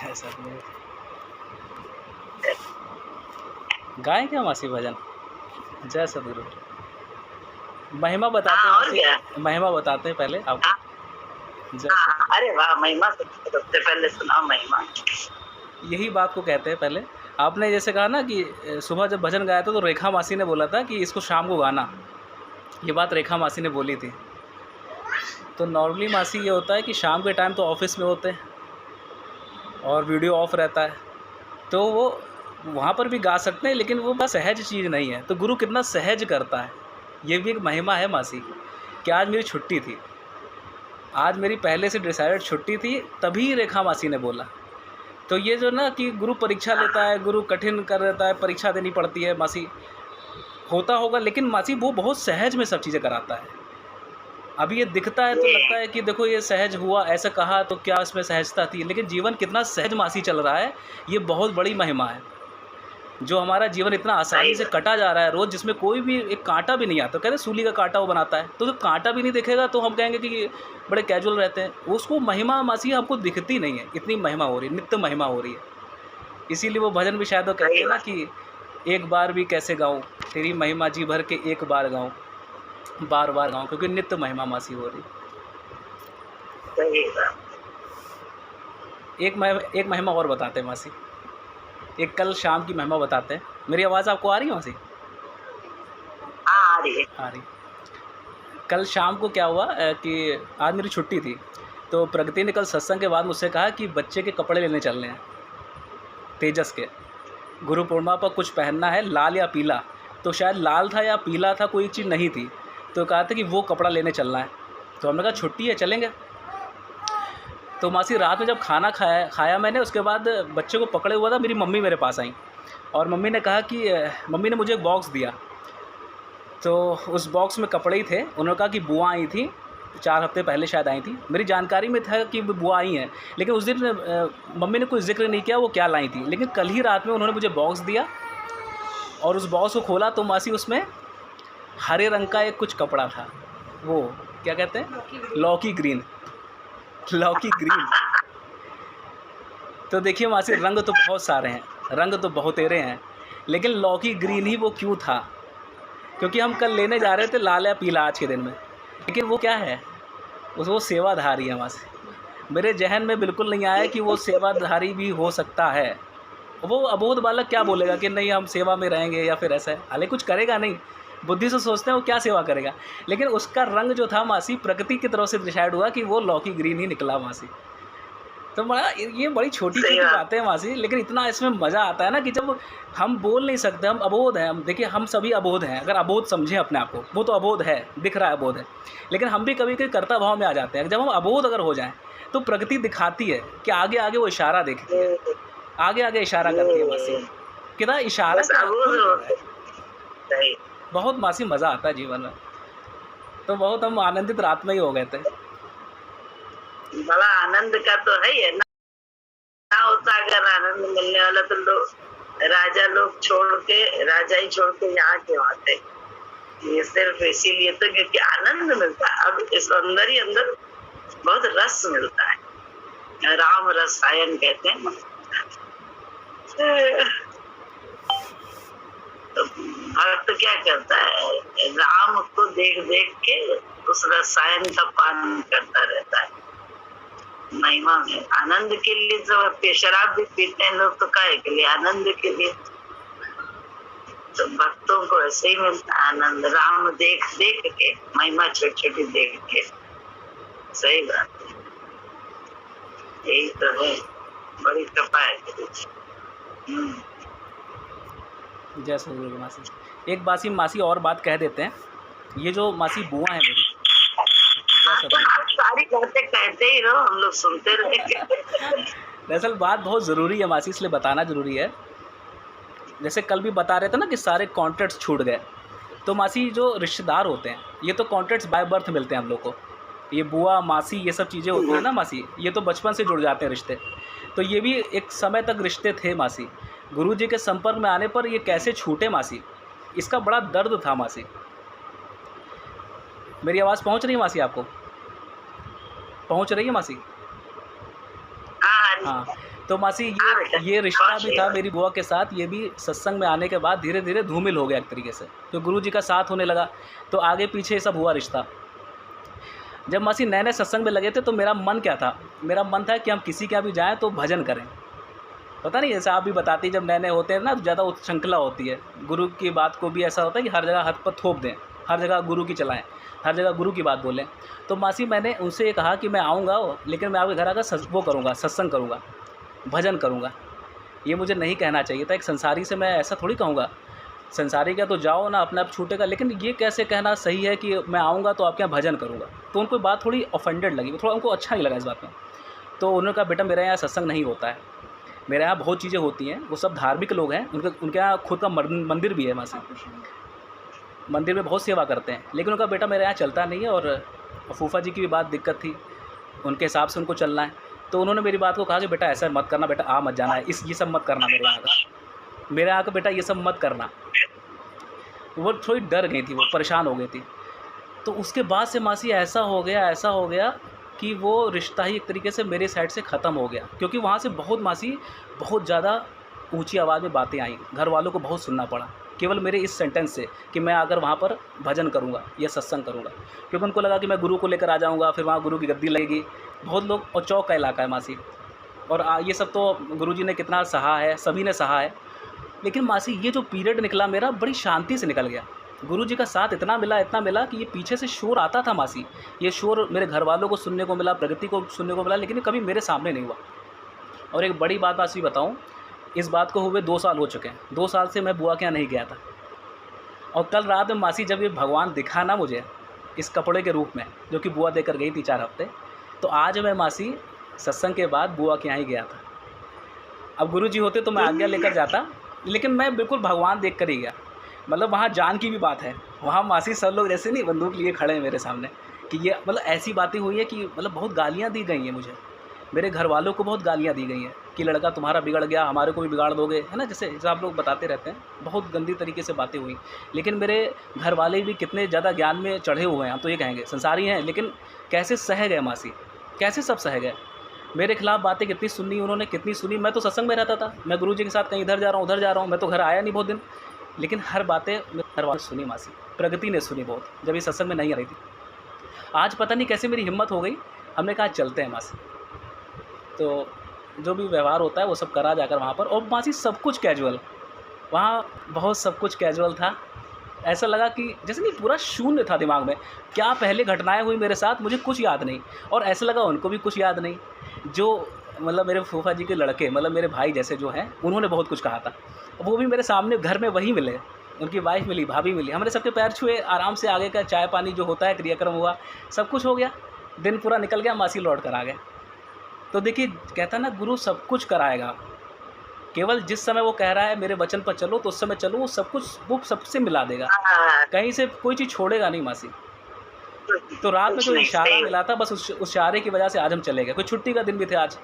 ऐसा नहीं गाय क्या मासी भजन। जय सदगुरु। महिमा बताते हैं हाँ, और मासी, क्या। महिमा बताते हैं पहले हाँ, आपको। जय हाँ, सदगुरु। अरे वाह, महिमा तो सबसे पहले सुनाओ महिमा। यही बात को कहते हैं पहले। आपने जैसे कहा ना कि सुबह जब भजन गाया था तो रेखा मासी ने बोला था कि इसको शाम को गाना। ये बात रेखा मासी ने बोली थी। तो नॉर्मली मासी ये होता है कि शाम के टाइम तो ऑफिस में होते हैं और वीडियो ऑफ रहता है, तो वो वहाँ पर भी गा सकते हैं, लेकिन वो बस सहज चीज़ नहीं है। तो गुरु कितना सहज करता है, ये भी एक महिमा है मासी। कि आज मेरी छुट्टी थी, आज मेरी पहले से डिसाइडेड छुट्टी थी, तभी रेखा मासी ने बोला। तो ये जो ना कि गुरु परीक्षा लेता है, गुरु कठिन कर देता है, परीक्षा देनी पड़ती है मासी, होता होगा, लेकिन मासी वो बहुत सहज में सब चीज़ें कराता है। अभी ये दिखता है तो लगता है कि देखो ये सहज हुआ, ऐसा कहा तो क्या इसमें सहजता थी, लेकिन जीवन कितना सहज मासी चल रहा है, ये बहुत बड़ी महिमा है। जो हमारा जीवन इतना आसानी सही से बात। कटा जा रहा है रोज़, जिसमें कोई भी एक कांटा भी नहीं आता। कहते हैं सूली का कांटा वो बनाता है, तो जो कांटा भी नहीं दिखेगा तो हम कहेंगे कि बड़े कैजुअल रहते हैं। उसको महिमा मासी हमको दिखती नहीं है, इतनी महिमा हो रही है, नित्य महिमा हो रही है। इसीलिए वो भजन भी शायद वो कहते सही हैं ना बात। कि एक बार भी कैसे गाऊँ तेरी महिमा, जी भर के एक बार गाऊँ, बार बार गाऊँ, क्योंकि नित्य महिमा मासी हो रही। सही बात। एक महिमा और बताते हैं मासी, एक कल शाम की महिमा बताते हैं। मेरी आवाज़ आपको आ रही है मासी? हाँ, आ रही है। आ रही। कल शाम को क्या हुआ कि आज मेरी छुट्टी थी, तो प्रगति ने कल सत्संग के बाद मुझसे कहा कि बच्चे के कपड़े लेने चलने हैं, तेजस के। गुरु पूर्णिमा पर कुछ पहनना है, लाल या पीला। तो शायद लाल था या पीला था, कोई चीज़ नहीं थी। तो कहा था कि वो कपड़ा लेने चलना है। तो हमने कहा छुट्टी है, चलेंगे। तो मासी रात में जब खाना खाया मैंने, उसके बाद बच्चे को पकड़े हुआ था, मेरी मम्मी मेरे पास आई और मम्मी ने कहा कि मम्मी ने मुझे एक बॉक्स दिया। तो उस बॉक्स में कपड़े ही थे। उन्होंने कहा कि बुआ आई थी, 4 हफ्ते पहले शायद आई थी। मेरी जानकारी में था कि बुआ आई हैं, लेकिन उस दिन मम्मी ने कोई ज़िक्र नहीं किया वो क्या लाई थी। लेकिन कल ही रात में उन्होंने मुझे बॉक्स दिया और उस बॉक्स को खोला तो मासी उसमें हरे रंग का एक कुछ कपड़ा था। वो क्या कहते हैं, लौकी ग्रीन, लौकी ग्रीन। तो देखिए मासी, रंग तो बहुत सारे हैं, रंग तो बहुतेरे हैं, लेकिन लौकी ग्रीन ही वो क्यों था? क्योंकि हम कल लेने जा रहे थे लाल या पीला आज के दिन में, लेकिन वो क्या है, वो सेवाधारी है मासी। मेरे जहन में बिल्कुल नहीं आया कि वो सेवाधारी भी हो सकता है। वो अबोध बालक क्या बोलेगा कि नहीं हम सेवा में रहेंगे या फिर ऐसा है, हालांकि कुछ करेगा नहीं, बुद्धि से सोचते हैं वो क्या सेवा करेगा। लेकिन उसका रंग जो था मासी, प्रकृति की तरफ से डिसाइड हुआ कि वो लौकी ग्रीन ही निकला मासी। तो बड़ा ये बड़ी छोटी सही छोटी बात। बातें हैं मासी, लेकिन इतना इसमें मज़ा आता है ना कि जब हम बोल नहीं सकते, हम अबोध हैं। हम देखिए, हम सभी अबोध हैं, अगर अबोध समझें अपने आप को, वो तो अबोध है, दिख रहा है अबोध है, लेकिन हम भी कभी कभी कर्ता भाव में आ जाते हैं। जब हम अबोध अगर हो जाएं तो प्रकृति दिखाती है कि आगे आगे वो इशारा देखती है, हम्म, आगे आगे इशारा करती है मासी। हम्म, कितना इशारा, बस क्या अबूझ खुल कर रहा होते। है। सही। बहुत मासी मज़ा आता है जीवन में। तो बहुत हम आनंदित रात में ही हो गए थे। बड़ा आनंद का तो है ही है ना। ना होता अगर आनंद मिलने वाला तो लोग, राजा लोग छोड़ के, राजा ही छोड़ के यहाँ क्यों आते। ये सिर्फ इसीलिए तो क्योंकि आनंद मिलता है। अब इस अंदर ही अंदर बहुत रस मिलता है, राम रसायन कहते हैं ना। तो भक्त क्या करता है, राम को देख देख के उस रसायन का पान करता रहता है। महिमा में आनंद के लिए तो शराब भी पीते हैं लोग, तो काहे के लिए, आनंद के लिए। तो भक्तों को ऐसे ही मिलता है आनंद, राम देख देख के, महिमा छोटी छोटी देख के। सही बात है, यही तो है, बड़ी कृपा है। जय सदगुरु मासी। एक बासी मासी और बात कह देते हैं, ये जो मासी बुआ है मेरी, जय सदगुरु। आप सारी बातें कहते ही रहो, हम लोग सुनते रहेंगे। दरअसल बात बहुत ज़रूरी है मासी, इसलिए बताना ज़रूरी है। जैसे कल भी बता रहे थे ना कि सारे कॉन्ट्रैक्ट्स छूट गए। तो मासी जो रिश्तेदार होते हैं, ये तो कॉन्ट्रैक्ट्स बाय बर्थ मिलते हैं हम लोग को। ये बुआ मासी ये सब चीज़ें होती हैं ना मासी, ये तो बचपन से जुड़ जाते हैं रिश्ते। तो ये भी एक समय तक रिश्ते थे मासी। गुरु जी के संपर्क में आने पर ये कैसे छूटे मासी, इसका बड़ा दर्द था मासी। मेरी आवाज़ पहुंच रही है मासी आपको? पहुंच रही है मासी? हाँ, हाँ। तो मासी हाँ बेटा, ये रिश्ता बहुत भी सही था बात। मेरी बुआ के साथ, ये भी सत्संग में आने के बाद धीरे धीरे धूमिल हो गया एक तरीके से, तो गुरु जी का साथ होने लगा, तो आगे पीछे सब हुआ रिश्ता। जब मासी नए नए सत्संग में लगे थे तो मेरा मन क्या था, मेरा मन था कि हम किसी के यहाँ भी जाएँ तो भजन करें। पता नहीं, जैसे आप भी बताती, जब नए नए होते हैं ना तो ज़्यादा श्रृंखला होती है, गुरु की बात को भी ऐसा होता है कि हर जगह हाथ पर थोप दें, हर जगह गुरु की चलाएं, हर जगह गुरु की बात बोलें। तो मासी मैंने उनसे ये कहा कि मैं आऊँगा, लेकिन मैं आपके घर आकर वो करूँगा, सत्संग करूँगा, भजन करूँगा। ये मुझे नहीं कहना चाहिए था, एक संसारी से मैं ऐसा थोड़ी कहूँगा, संसारी का तो जाओ ना, अपने आप छूटेगा, लेकिन ये कैसे कहना सही है कि मैं आऊँगा तो आपके यहाँ भजन करूँगा। तो उनको बात थोड़ी ऑफेंडेड लगी, थोड़ा उनको अच्छा नहीं लगा इस बात में। तो उन्होंने कहा बेटा मेरे यहाँ सत्संग नहीं होता है, मेरे यहाँ बहुत चीज़ें होती हैं, वो सब धार्मिक लोग हैं, उनके यहाँ खुद का मंदिर भी है मासी, मंदिर में बहुत सेवा करते हैं, लेकिन उनका बेटा मेरे यहाँ चलता नहीं है, और फूफा जी की भी बात दिक्कत थी, उनके हिसाब से उनको चलना है। तो उन्होंने मेरी बात को कहा कि बेटा ऐसा मत करना, बेटा आ मत जाना है, ये सब मत करना, मेरे यहाँ का बेटा ये सब मत करना। वो थोड़ी डर गई थी, वो परेशान हो गई थी। तो उसके बाद से मासी ऐसा हो गया कि वो रिश्ता ही एक तरीके से मेरे साइड से ख़त्म हो गया, क्योंकि वहाँ से बहुत ज़्यादा ऊंची आवाज़ में बातें आई, घर वालों को बहुत सुनना पड़ा केवल मेरे इस सेंटेंस से कि मैं अगर वहाँ पर भजन करूँगा या सत्संग करूँगा, क्योंकि उनको लगा कि मैं गुरु को लेकर आ जाऊँगा, फिर वहाँ गुरु की गद्दी लगेगी। बहुत लोग, और चौक का इलाका है मासी, और ये सब तो गुरुजी ने कितना सहा है, सभी ने सहा है। लेकिन मासी ये जो पीरियड निकला मेरा बड़ी शांति से निकल गया, गुरुजी का साथ इतना मिला कि ये पीछे से शोर आता था मासी, ये शोर मेरे घर वालों को सुनने को मिला, प्रगति को सुनने को मिला, लेकिन कभी मेरे सामने नहीं हुआ। और एक बड़ी बात मासी बताऊँ, इस बात को हुए 2 साल हो चुके हैं, 2 साल से मैं बुआ के यहाँ नहीं गया था। और कल रात में मासी जब ये भगवान दिखा ना मुझे इस कपड़े के रूप में, जो कि बुआ देकर गई थी 4 हफ्ते, तो आज मैं मासी सत्संग के बाद बुआ के यहाँ ही गया था। अब गुरुजी होते तो मैं आज्ञा लेकर जाता, लेकिन मैं बिल्कुल भगवान देख कर ही गया। मतलब वहाँ जान की भी बात है, वहाँ मासी सब लोग ऐसे नहीं बंदूक लिए खड़े हैं मेरे सामने, कि ये मतलब ऐसी बातें हुई है कि मतलब बहुत गालियाँ दी गई हैं मुझे, मेरे घर वालों को बहुत गालियाँ दी गई हैं कि लड़का तुम्हारा बिगड़ गया, हमारे को भी बिगाड़ दोगे, है ना, जैसे आप लोग बताते रहते हैं, बहुत गंदी तरीके से बातें हुई। लेकिन मेरे घर वाले भी कितने ज़्यादा ज्ञान में चढ़े हुए हैं, हम तो ये कहेंगे संसारी हैं, लेकिन कैसे सह गए मासी, कैसे सब सह गए। मेरे खिलाफ़ बातें कितनी सुनी उन्होंने, कितनी सुनी। मैं तो सत्संग में रहता था, मैं गुरुजी के साथ कहीं इधर जा रहा हूँ उधर जा रहा हूँ, मैं तो घर आया नहीं बहुत दिन, लेकिन हर बातें मेरे घर वालों ने सुनी मासी, प्रगति ने सुनी बहुत, जब ये सत्संग में नहीं आ रही थी। आज पता नहीं कैसे मेरी हिम्मत हो गई, हमने कहा चलते हैं मासी। तो जो भी व्यवहार होता है वो सब करा जाकर वहाँ पर, और मासी सब कुछ कैजुअल, वहाँ बहुत सब कुछ कैजुअल था। ऐसा लगा कि जैसे नहीं, पूरा शून्य था दिमाग में, क्या पहले घटनाएं हुई मेरे साथ मुझे कुछ याद नहीं, और ऐसा लगा उनको भी कुछ याद नहीं। जो मतलब मेरे फूफा जी के लड़के, मतलब मेरे भाई जैसे जो हैं, उन्होंने बहुत कुछ कहा था, वो भी मेरे सामने घर में वही मिले, उनकी वाइफ मिली, भाभी मिली, हमने सबके पैर छुए, आराम से आगे का चाय पानी जो होता है क्रियाक्रम हुआ, सब कुछ हो गया, दिन पूरा निकल गया, मासी लौट कर आ गए। तो देखिए, कहता है ना गुरु सब कुछ कराएगा, केवल जिस समय वो कह रहा है मेरे वचन पर चलो तो उस समय चलो, वो सब कुछ वो सबसे मिला देगा, कहीं से कोई चीज़ छोड़ेगा नहीं मासी। तो रात में जो इशारा मिला था, बस उस इशारे की वजह से आज हम चले गए, कोई छुट्टी का दिन भी थे आज,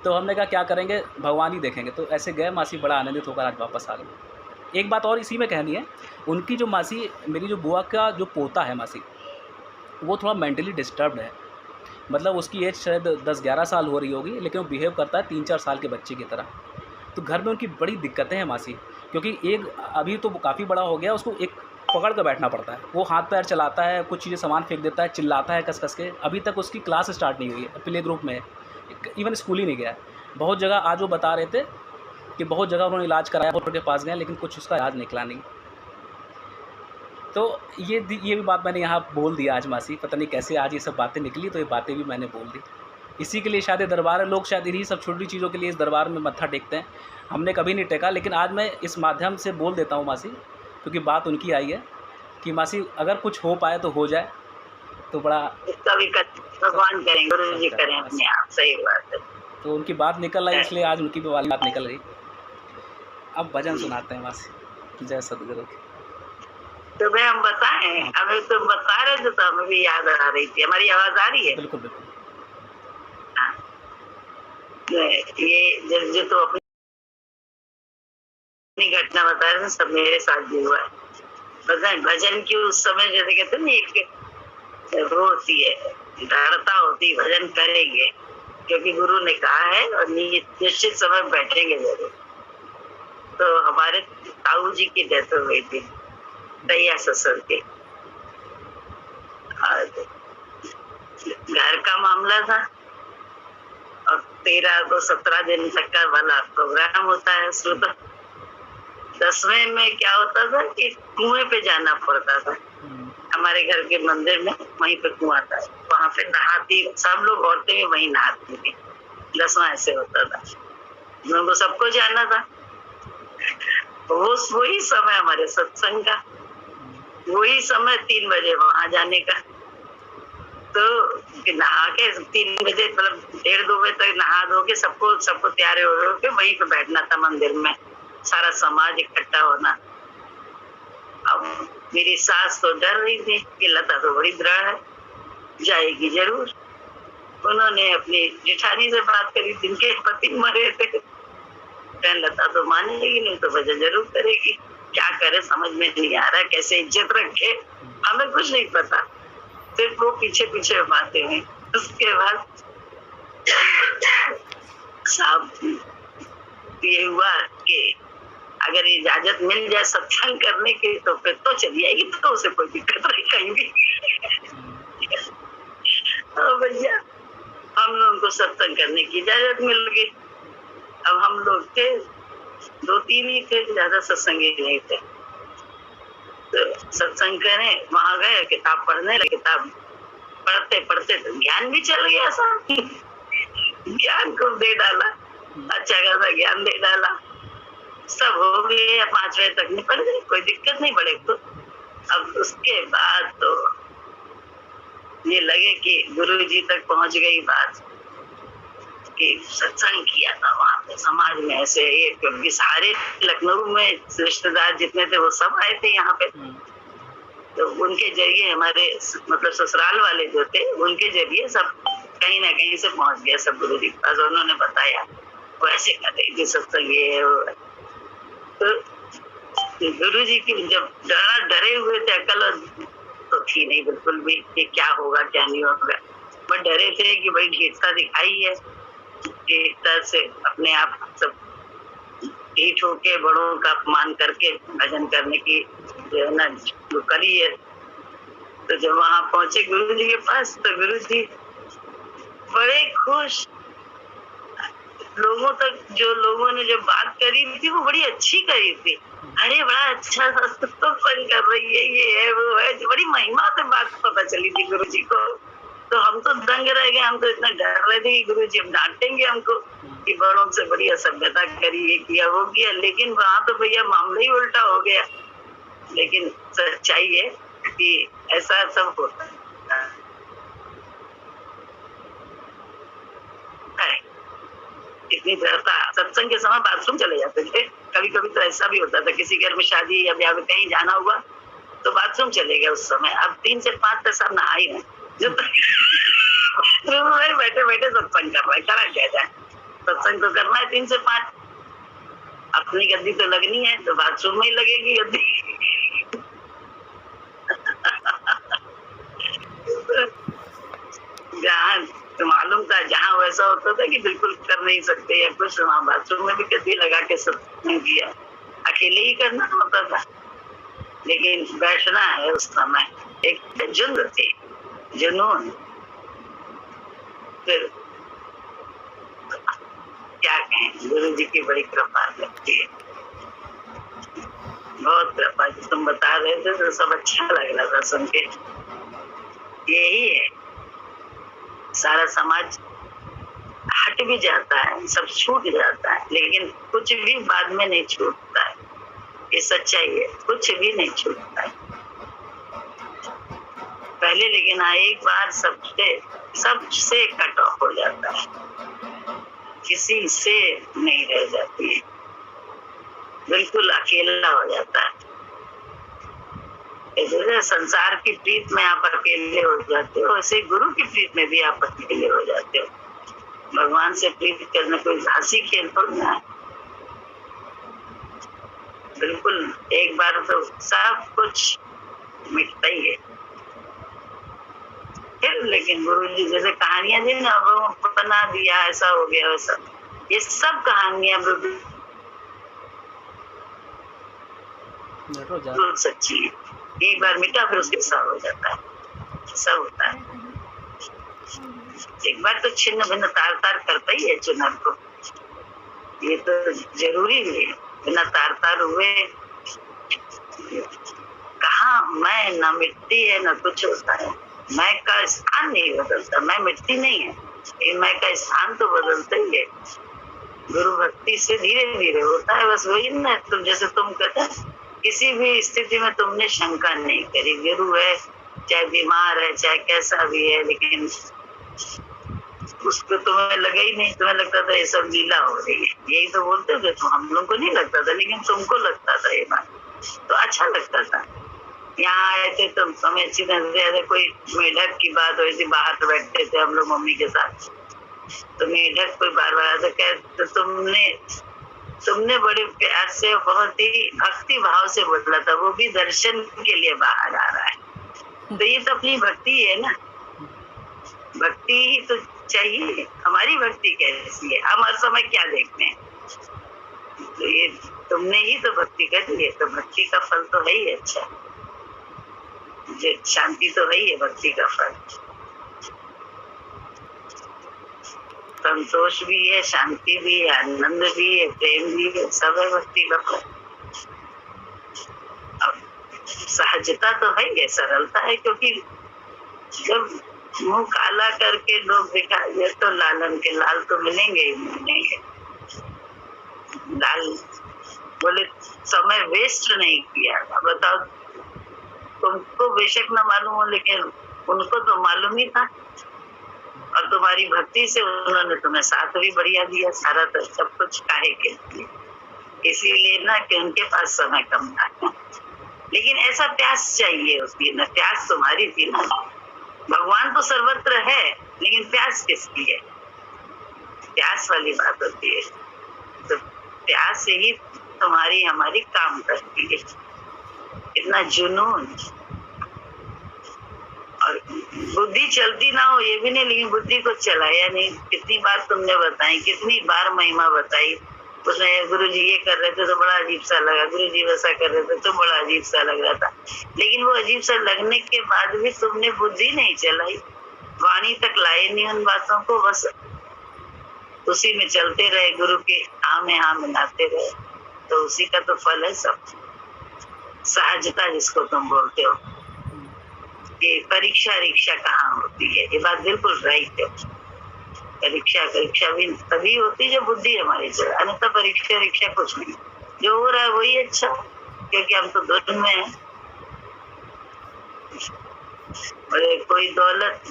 तो हमने कहा क्या करेंगे, भगवान ही देखेंगे। तो ऐसे गए मासी, बड़ा आनंदित होकर आज वापस आ गए। एक बात और इसी में कहनी है, उनकी जो मासी, मेरी जो बुआ का जो पोता है मासी, वो थोड़ा मेंटली डिस्टर्ब्ड है, मतलब उसकी एज शायद 10-11 साल हो रही होगी, लेकिन वो बिहेव करता है 3-4 साल के बच्चे की तरह। तो घर में उनकी बड़ी दिक्कतें हैं मासी, क्योंकि एक अभी तो वो काफ़ी बड़ा हो गया, उसको एक पकड़ कर बैठना पड़ता है, वो हाथ पैर चलाता है, कुछ चीज़ें सामान फेंक देता है, चिल्लाता है कस कस के। अभी तक उसकी क्लास स्टार्ट नहीं हुई है, प्ले ग्रुप में है, इवन स्कूल ही नहीं गया है। बहुत जगह आज वो बता रहे थे कि बहुत जगह उन्होंने इलाज कराया, डॉक्टर के पास गए, लेकिन कुछ उसका इलाज निकला नहीं। तो ये भी बात मैंने यहाँ बोल दिया आज मासी, पता नहीं कैसे आज ये सब बातें निकली, तो ये बातें भी मैंने बोल दी। इसी के लिए शायद ये दरबार है, लोग शायद इन्हीं सब छोटी चीज़ों के लिए इस दरबार में मत्था टेकते हैं, हमने कभी नहीं टेका। लेकिन आज मैं इस माध्यम से बोल देता हूँ मासी, क्योंकि बात उनकी आई है कि मासी अगर कुछ हो पाए तो हो जाए, तो बड़ा भगवान करें, गुरु जी करें अपने आप, सही बात है। तो उनकी बात निकल रही, इसलिए आज उनकी भी वाली बात निकल रही। अब भजन सुनाते हैं मासी, जय सदगुरु। तो भाई हम बताएं, हमें तो बता रहे थे तो हमें भी याद आ रही थी, हमारी आवाज आ रही है? बिल्कुल बिल्कुल। ये जो तो अपनी घटना बता रहे थे, सब मेरे साथ भी हुआ है। भजन की उस समय जैसे कहते हैं ना, एक वो होती है, दृढ़ता होती, भजन करेंगे, क्योंकि गुरु ने कहा है और निश्चित समय बैठेंगे जरूर। तो हमारे ताऊ जी की डेथ हो गई थी तैया ससुर के, और घर का मामला था, और 13 तो 17 दिन तक का वाला प्रोग्राम होता है उसमें। तो 10वें में क्या होता था कि कुएं पे जाना पड़ता था। हमारे घर के मंदिर में वहीं पे कुआं था, वहां पे नहाती, सब लोग औरतें भी वहीं नहाती थी। 10वां ऐसे होता था, उनको सबको जाना था। वही समय हमारे सत्संग का, वही समय 3 बजे वहां जाने का। तो नहा के 3 बजे मतलब 1:30-2 बजे तक नहा धो के सबको तैयार हो के वहीं पे बैठना था मंदिर में, सारा समाज इकट्ठा होना। अब मेरी सास तो डर रही थी कि लता तो बड़ी दृढ़ है, जाएगी जरूर। उन्होंने अपनी जेठानी से बात करी, जिनके पति मरे थे। लता तो मानेगी नहीं तो वजह जरूर करेगी, क्या करे समझ में नहीं आ रहा, कैसे इज्जत रखे, हमें कुछ नहीं पता, सिर्फ वो पीछे पीछे बातें हुई। उसके बाद साहब ये हुआ कि अगर इजाजत मिल जाए सत्संग करने की तो फिर तो चली आएगी, तो उसे कोई दिक्कत नहीं कहेंगी। तो भैया हम लोगों को सत्संग करने की इजाजत मिल गई। अब हम लोग थे 2-3 ही थे, ज्यादा सत्संगी नहीं थे। तो सत्संग करें, वहां गए, किताब पढ़ने लगे। किताब पढ़ते पढ़ते तो ज्ञान भी चल गया सब। ज्ञान को दे डाला, अच्छा खासा ज्ञान दे डाला, सब हो गया। 5 बजे तक निपट गए, कोई दिक्कत नहीं पड़े तो। अब उसके बाद तो ये लगे कि गुरु जी तक पहुंच गई बात कि सत्संग किया था वहां पे समाज में ऐसे ये, क्योंकि सारे लखनऊ में रिश्तेदार जितने थे वो सब आए थे यहाँ पे। तो उनके जरिए हमारे मतलब ससुराल वाले जो थे उनके जरिए सब कहीं ना कहीं से पहुंच गया सब गुरु जी के पास। उन्होंने बताया वो ऐसे कर रही थी सत्संग ये। तो गुरु जी की जब डरे हुए थे, अकल तो थी नहीं बिल्कुल भी कि क्या होगा क्या नहीं होगा, बट डरे थे कि भाई ढीठता दिखाई है, ढीठता से अपने आप सब ढीठ होके बड़ों का अपमान करके भजन करने की जो है ना जो करी है। तो जब वहां पहुंचे गुरु जी के पास तो गुरु जी बड़े खुश, लोगों तक जो लोगों ने जो बात करी थी वो बड़ी अच्छी करी थी। अरे बड़ा अच्छा सत्संग कर रही है, ये है वो है, बड़ी महिमा से बात पता चली थी गुरु जी को। तो हम तो दंग रह गए, हम तो इतना डर रहे थे कि गुरु जी हम डांटेंगे हमको कि बड़ों से बड़ी असभ्यता करी, ये किया वो किया। लेकिन वहां तो भैया मामला ही उल्टा हो गया। लेकिन सच्चाई है कि ऐसा सब होता है। इतनी डरता, सत्संग के समय बाथरूम चले जाते थे। कभी कभी तो ऐसा भी होता था किसी घर में शादी या ब्याह में कहीं जाना हुआ तो बाथरूम चले गए उस समय। अब 3 से 5 तक सब नहा ही बैठे बैठे सत्संग कर रहे, करा क्या जाए, सत्संग तो करना है 3 से 5। अपनी गद्दी तो लगनी है तो बाथरूम में ही लगेगी गद्दी। जहाँ तो मालूम था जहाँ वैसा होता था कि बिल्कुल कर नहीं सकते या कुछ, वहाँ बाथरूम में भी गद्दी लगा के सत्संग किया। अकेले ही करना होता था, लेकिन बैठना है उस समय एक जुनून थी, जुनून। फिर क्या कहें, गुरु जी की बड़ी कृपा लगती है, बहुत कृपा। तुम बता रहे थे तो सब अच्छा लग रहा था सुन के। यही है, सारा समाज हट भी जाता है, सब छूट जाता है, लेकिन कुछ भी बाद में नहीं छूटता है। ये सच्चाई है, कुछ भी नहीं छूटता है पहले, लेकिन हाँ एक बार सबसे कट ऑफ हो जाता है, किसी से नहीं रह जाती है, बिल्कुल अकेला हो जाता है। जैसे संसार की प्रीत में आप अकेले हो जाते हो, वैसे गुरु की प्रीत में भी आप अकेले हो जाते हो। भगवान से प्रीत करना कोई हंसी खेल थोड़ी ना है, बिल्कुल एक बार तो सब कुछ मिटता ही है। फिर लेकिन गुरु जी जैसे कहानियां दी ना, वो बना दिया, ऐसा हो गया वैसा, ये सब कहानियां बिल्कुल सच्ची है। एक बार मिटा फिर उसके साथ हो जाता है, सब होता है। एक बार तो छिन्न भिन्न तार तार करता ही है चुनर को, ये तो जरूरी भी है। बिना तार तार हुए कहाँ मैं, न मिट्टी है न कुछ होता है। मैं का स्थान नहीं बदलता, मैं मिट्टी नहीं है, लेकिन मैं का स्थान तो बदलता ही है। गुरु भक्ति से धीरे धीरे होता है, बस वही ना। तुम जैसे तुम कहते हैं, किसी भी स्थिति में तुमने शंका नहीं करी, गुरु है चाहे बीमार है चाहे कैसा भी है, लेकिन उसको तुम्हें लगा ही नहीं, तुम्हें लगता था ये सब लीला हो रही है। यही तो बोलते थे तुम, हम लोग को नहीं लगता था, लेकिन तुमको लगता था ये बात, तो अच्छा लगता था। यहाँ आए थे तो हमें अच्छी तरह से, कोई मेढक की बात हुई थी, बाहर बैठते थे हम लोग मम्मी के साथ, तो मेढक कोई बार बार आते, कहते तुमने बड़े प्यार से बहुत ही भक्ति भाव से बोला था, वो भी दर्शन के लिए बाहर आ रहा है। तो ये तो अपनी भक्ति है ना, भक्ति ही तो चाहिए। हमारी भक्ति कैसी है, हम हर समय क्या देखते हैं, तो ये तुमने ही तो भक्ति करी है, तो भक्ति का फल तो है ही अच्छा, जो शांति तो है ही है भक्ति का फल। संतोष भी है, शांति भी है, आनंद भी है, प्रेम भी है, सब है भक्ति का फल। अब सहजता तो है ही, सरलता है, क्योंकि जब मुंह काला करके लोग दिखाए तो लालन के लाल तो मिलेंगे ही मिलेंगे। लाल बोले समय वेस्ट नहीं किया, बताओ तुमको बेशक न मालूम हो, लेकिन उनको तो मालूम ही था, और तुम्हारी भक्ति से उन्होंने तुम्हें साथ भी बढ़िया दिया, सारा तो सब कुछ काहे के लिए, इसीलिए ना कि उनके पास समय कम था। लेकिन ऐसा प्यास चाहिए होती है ना, प्यास तुम्हारी थी ना। भगवान तो सर्वत्र है, लेकिन प्यास किसकी है, प्यास वाली बात होती है। तो प्यास से ही तुम्हारी हमारी काम करती है, इतना जुनून। और बुद्धि चलती ना हो ये भी नहीं, लेकिन बुद्धि को चलाया नहीं। कितनी बार तुमने बताई, कितनी बार महिमा बताई, उसमें गुरु जी ये कर रहे थे तो बड़ा अजीब सा लगा, गुरु जी वैसा कर रहे थे तो बड़ा अजीब सा लग रहा था, लेकिन वो अजीब सा लगने के बाद भी तुमने बुद्धि नहीं चलाई, वाणी तक लाए नहीं उन बातों को, बस उसी में चलते रहे, गुरु के हाँ में हाँ मिलाते रहे, तो उसी का तो फल है सब। सहजता जिसको तुम बोलते हो कि परीक्षा रिक्शा कहाँ होती है, ये बात बिल्कुल राइट है। परीक्षा भी तभी होती जब बुद्धि हमारी चले, अन्यथा परीक्षा रिक्शा कुछ नहीं, जो हो रहा है वही अच्छा, क्योंकि हम तो धुन में हैं। और कोई दौलत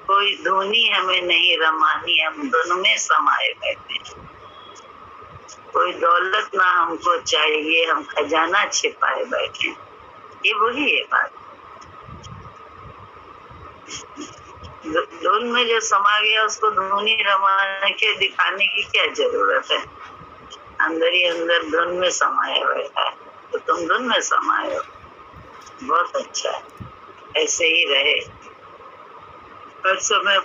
कोई धुनी हमें नहीं रमानी, हम धुन में समाये बैठे। कोई दौलत ना हमको चाहिए, हम खजाना छिपाए बैठे, ये वही है बात। धुन में जो समा गया उसको धुनी रमाने के दिखाने की क्या जरूरत है, अंदर ही अंदर धुन में समाया बैठा है, तो तुम धुन में समाये हो, बहुत अच्छा है, ऐसे ही रहे। हर समय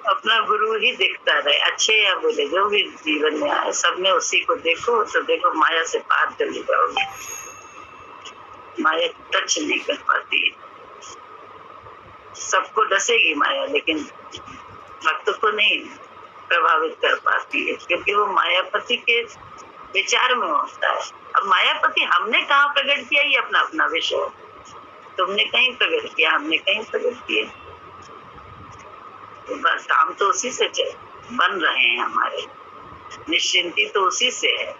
अपना गुरु ही दिखता रहे, अच्छे या बुरे जो भी जीवन में आए, सब में उसी को देखो, तो देखो माया से पार चली जाओगे। माया टच नहीं कर पाती, सबको डसेगी माया, लेकिन भक्त को नहीं प्रभावित कर पाती है, क्योंकि वो मायापति के विचार में होता है। अब मायापति हमने कहाँ प्रकट किया, ये अपना अपना विषय, तुमने कहीं प्रकट किया, हमने कहीं प्रकट किया, तो बस काम तो उसी से बन रहे हैं, हमारे निश्चिंती तो उसी से है,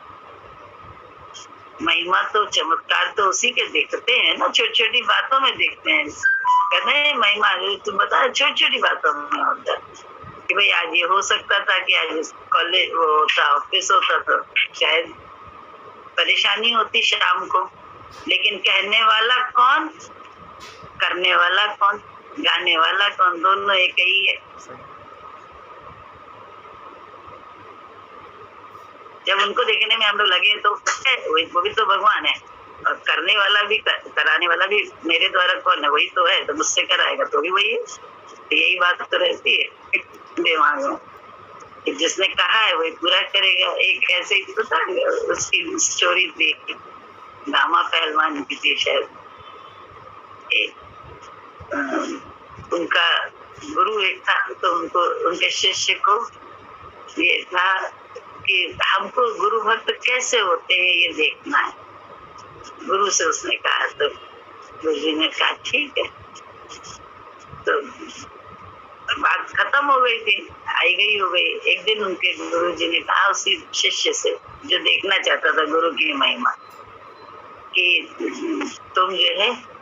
महिमा तो चमत्कार तो उसी के देखते हैं ना, छोटी छोटी बातों में देखते हैं। कहते हैं महिमा तुम बता, छोटी छोटी बातों में होता है कि भाई आज ये हो सकता था कि आज कॉलेज वो होता, ऑफिस होता, तो शायद परेशानी होती शाम को, लेकिन कहने वाला कौन, करने वाला कौन, गाने वाला कौन, दोनों एक ही है। जब उनको देखने में हम लोग लगे तो वो भी तो भगवान है, और करने वाला भी कराने वाला भी मेरे द्वारा कौन है, वही तो है, तो मुझसे कराएगा तो भी वही है। यही बात तो रहती है दिमाग में कि जिसने कहा है वही पूरा करेगा। एक ऐसे ही तो था, उसकी स्टोरी थी, गामा पहलवान की थी शायद। उनका गुरु एक था, तो उनको उनके शिष्य को ये था कि हमको गुरु भक्त कैसे होते हैं ये देखना है। गुरु से उसने कहा, तो गुरु जी ने कहा ठीक है। तो बात खत्म हो गई थी, आई गई हो गई। एक दिन उनके गुरु जी ने कहा उसी शिष्य से, जो देखना चाहता था गुरु की महिमा, कि तुम जो है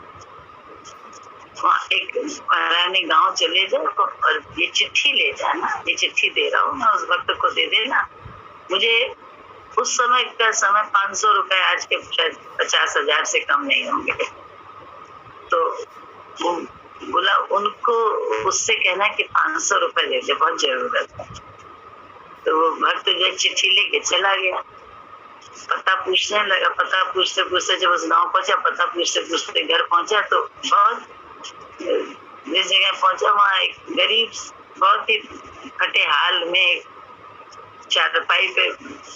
एक पुराने गांव चले जाओ और ये चिट्ठी ले जाना, ये चिट्ठी दे रहा हूँ मैं, उस भक्त को दे देना। मुझे उस समय का समय 500 रुपए आज के शायद 50,000 से कम नहीं होंगे। तो वो बोला उनको उससे कहना कि 500 रुपए दे दे, बहुत जरूरत है। तो वो भक्त जो चिट्ठी लेके चला गया, पता पूछने लगा। पता पूछते पूछते जब उस गांव पहुंचा, पता पूछते पूछते घर पहुंचा, तो बहुत जिस जगह पहुंचा वहाँ एक गरीब, बहुत ही फटे हाल में एक चारपाई पे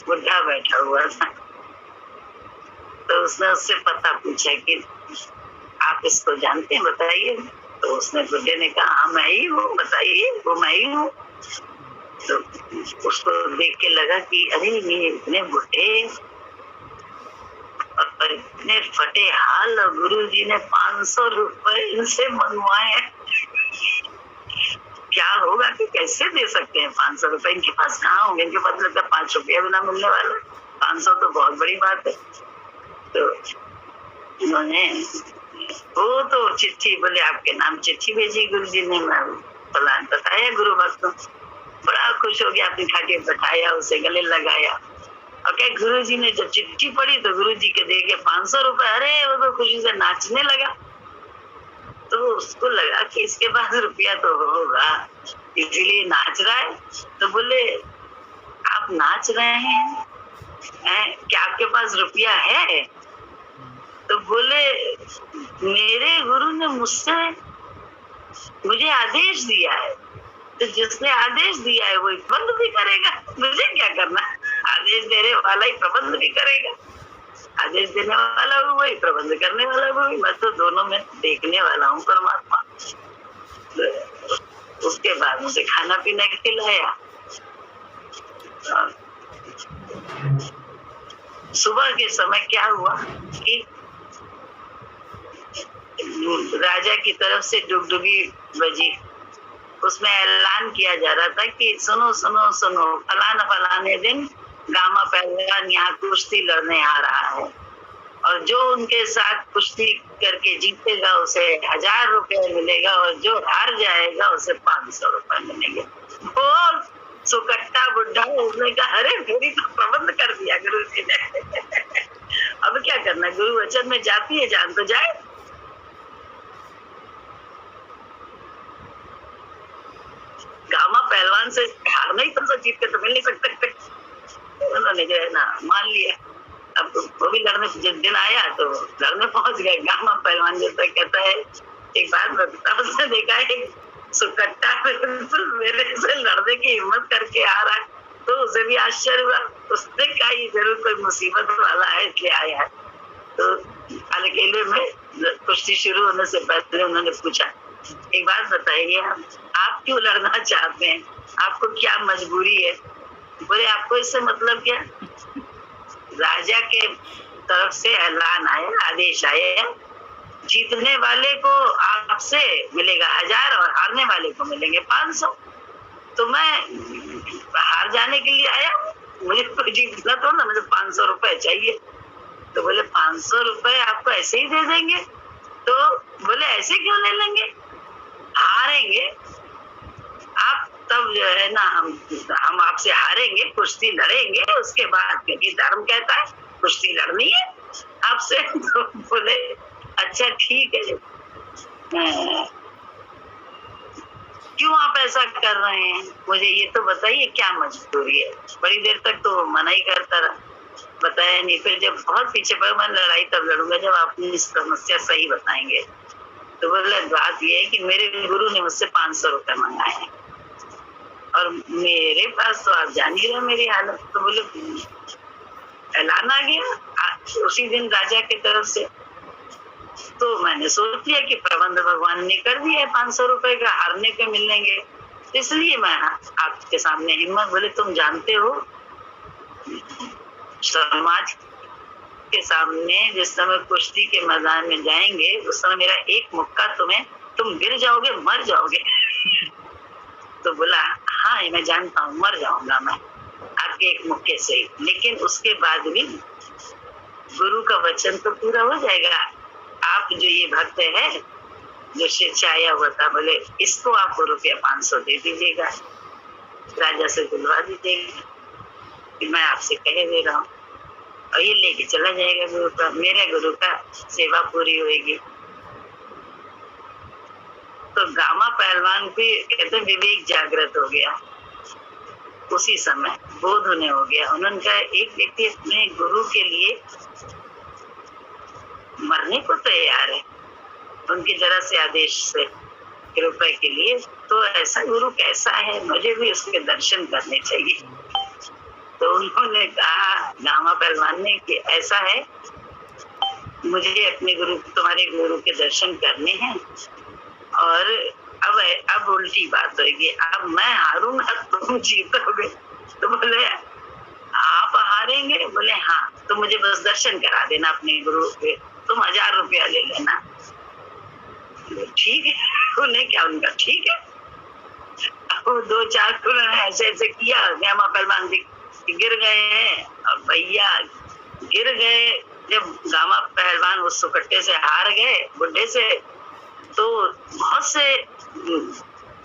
बुढ़ा बैठा हुआ था। तो उसने उससे पता पूछा कि आप इसको जानते हैं, बताइए। तो उसने बुढ़े ने कहा हाँ मैं ही हूँ, बताइए। वो मैं ही हूँ। तो उसको देख के लगा कि अरे ये इतने बुढ़े और इतने फटे हाल, और गुरु जी ने 500 रुपए इनसे मंगवाए। क्या होगा कि कैसे दे सकते हैं 500 रुपए? इनके पास कहाँ होंगे? इनके पास लगता है 5 रुपया भी ना मिलने वाला। 500 तो बहुत बड़ी बात है। तो उन्होंने वो तो चिट्ठी, बोले आपके नाम चिट्ठी भेजी गुरु जी ने। मैं प्लान बताया गुरु भक्त, बड़ा खुश हो गया, अपनी खाके बैठाया, उसे गले लगाया। और क्या गुरु जी ने जब चिट्ठी पढ़ी तो गुरु जी के दे के 500 रुपए, अरे वो तो खुशी से नाचने लगा। तो उसको लगा कि इसके पास रुपया तो होगा, इसीलिए नाच रहा है। तो बोले आप नाच रहे हैं, क्या आपके पास रुपया है? तो बोले मेरे गुरु ने मुझे आदेश दिया है, तो जिसने आदेश दिया है वही प्रबंध भी करेगा, मुझे क्या करना? आदेश देने वाला ही प्रबंध भी करेगा, आदेश देने वाला भी वही, प्रबंध करने वाला भी। मैं तो दोनों में देखने वाला हूँ परमात्मा। उसके बाद उसे खाना पीना खिलाया। सुबह के समय क्या हुआ कि राजा की तरफ से डुगडुगी बजी। उसमें ऐलान किया जा रहा था कि सुनो सुनो सुनो, फलाने दिन गामा पहलवान यहाँ कुश्ती लड़ने आ रहा है, और जो उनके साथ कुश्ती करके जीतेगा उसे 1000 रुपए मिलेगा, और जो हार जाएगा उसे 500 रुपए मिलेंगे। और सुकट्टा बुढ़ा उसने कहा अरे मेरी तो प्रबंध कर दिया गुरु जी ने। अब क्या करना, गुरु वचन में जाती है जान तो जाए। गामा पहलवान से हारना ही, तुमसे जीत के तो मिल नहीं सकते। उन्होंने जो है ना मान लिया। अब वो भी लड़ने, जब दिन आया तो लड़ने पहुंच गए। गामा पहलवान जैसा कहता है, एक बात बता, उसने देखा है सुकट्टा मेरे से लड़ने की हिम्मत करके आ रहा है, तो उसे भी आश्चर्य हुआ। उसने कहा ये जरूर कोई मुसीबत वाला है इसलिए आया है। तो अकेले में कुश्ती शुरू होने से पहले उन्होंने पूछा एक बात बताइए, आप क्यों लड़ना चाहते हैं, आपको क्या मजबूरी है? बोले आपको इससे मतलब क्या? राजा के तरफ से ऐलान आया, आदेश आया, जीतने वाले को आपसे मिलेगा 1000 और हारने वाले को मिलेंगे 500। तो मैं हार जाने के लिए आया, मुझे कोई जीतना तो ना, मुझे 500 रुपए चाहिए। तो बोले 500 रुपए आपको ऐसे ही दे देंगे? तो बोले ऐसे क्यों ले लेंगे, हारेंगे आप तब जो है ना हम आपसे हारेंगे, कुश्ती लड़ेंगे, उसके बाद क्योंकि धर्म कहता है कुश्ती लड़नी है आपसे। तो बोले अच्छा ठीक है, क्यों आप ऐसा कर रहे हैं, मुझे ये तो बताइए क्या मजबूरी है? बड़ी देर तक तो मना ही करता रहा, बताया नहीं। फिर जब बहुत पीछे पड़ा, मैं लड़ाई तब लड़ूंगा जब आप अपनी समस्या सही बताएंगे। तो बोले बात ये है कि मेरे गुरु ने मुझसे 500 रुपए मंगाए हैं और मेरे पास तो आप जान ही रहे मेरी हालत। तो बोले ऐलान आ गया उसी दिन राजा की तरफ से। तो मैंने सोच लिया कि प्रबंध भगवान ने कर दिया है, 500 रुपए का हारने पे मिलेंगे, इसलिए मैं आपके सामने हिम्मत। बोले तुम जानते हो समाज के सामने जिस समय कुश्ती के मैदान में जाएंगे उस समय मेरा एक मुक्का तुम गिर जाओगे, मर जाओगे। तो बोला हाँ मैं जानता हूँ, मर जाऊंगा मैं आपके एक मुक्के से, लेकिन उसके बाद भी गुरु का वचन तो पूरा हो जाएगा। आप जो ये भक्त है जो शिक्षाया हुआ था, बोले इसको आप ₹500 दे दीजिएगा, राजा से बुलवा दीजिएगा कि मैं आपसे कह दे रहा हूँ, और ये लेके चला जाएगा गुरु का, मेरे गुरु का सेवा पूरी होगी। तो गामा पहलवान भी कहते विवेक जागृत हो गया, उसी समय बोध उन्हें हो गया। उन्होंने कहा एक व्यक्ति अपने गुरु के लिए मरने को तैयार है उनके जरा से आदेश से रुपए के लिए, तो ऐसा गुरु कैसा है, मुझे भी उसके दर्शन करने चाहिए। तो उन्होंने कहा गामा पहलवान ने कि ऐसा है मुझे अपने गुरु तुम्हारे गुरु के दर्शन करने हैं, और अब उल्टी बात होगी, अब मैं हारूंगा तुम जीतोगे। तो बोले आप हारेंगे? बोले हाँ, तो मुझे बस दर्शन करा देना अपने गुरु के, तुम 1000 रुपया ले लेना। ठीक है, उन्हें क्या, उनका ठीक है। अब 2-4 उन्होंने ऐसे ऐसे किया, गामा पहलवान गिर गए हैं, और भैया गिर गए। जब गामा पहलवान उस सुकट्टे से हार गए बुढ़े से, तो बहुत से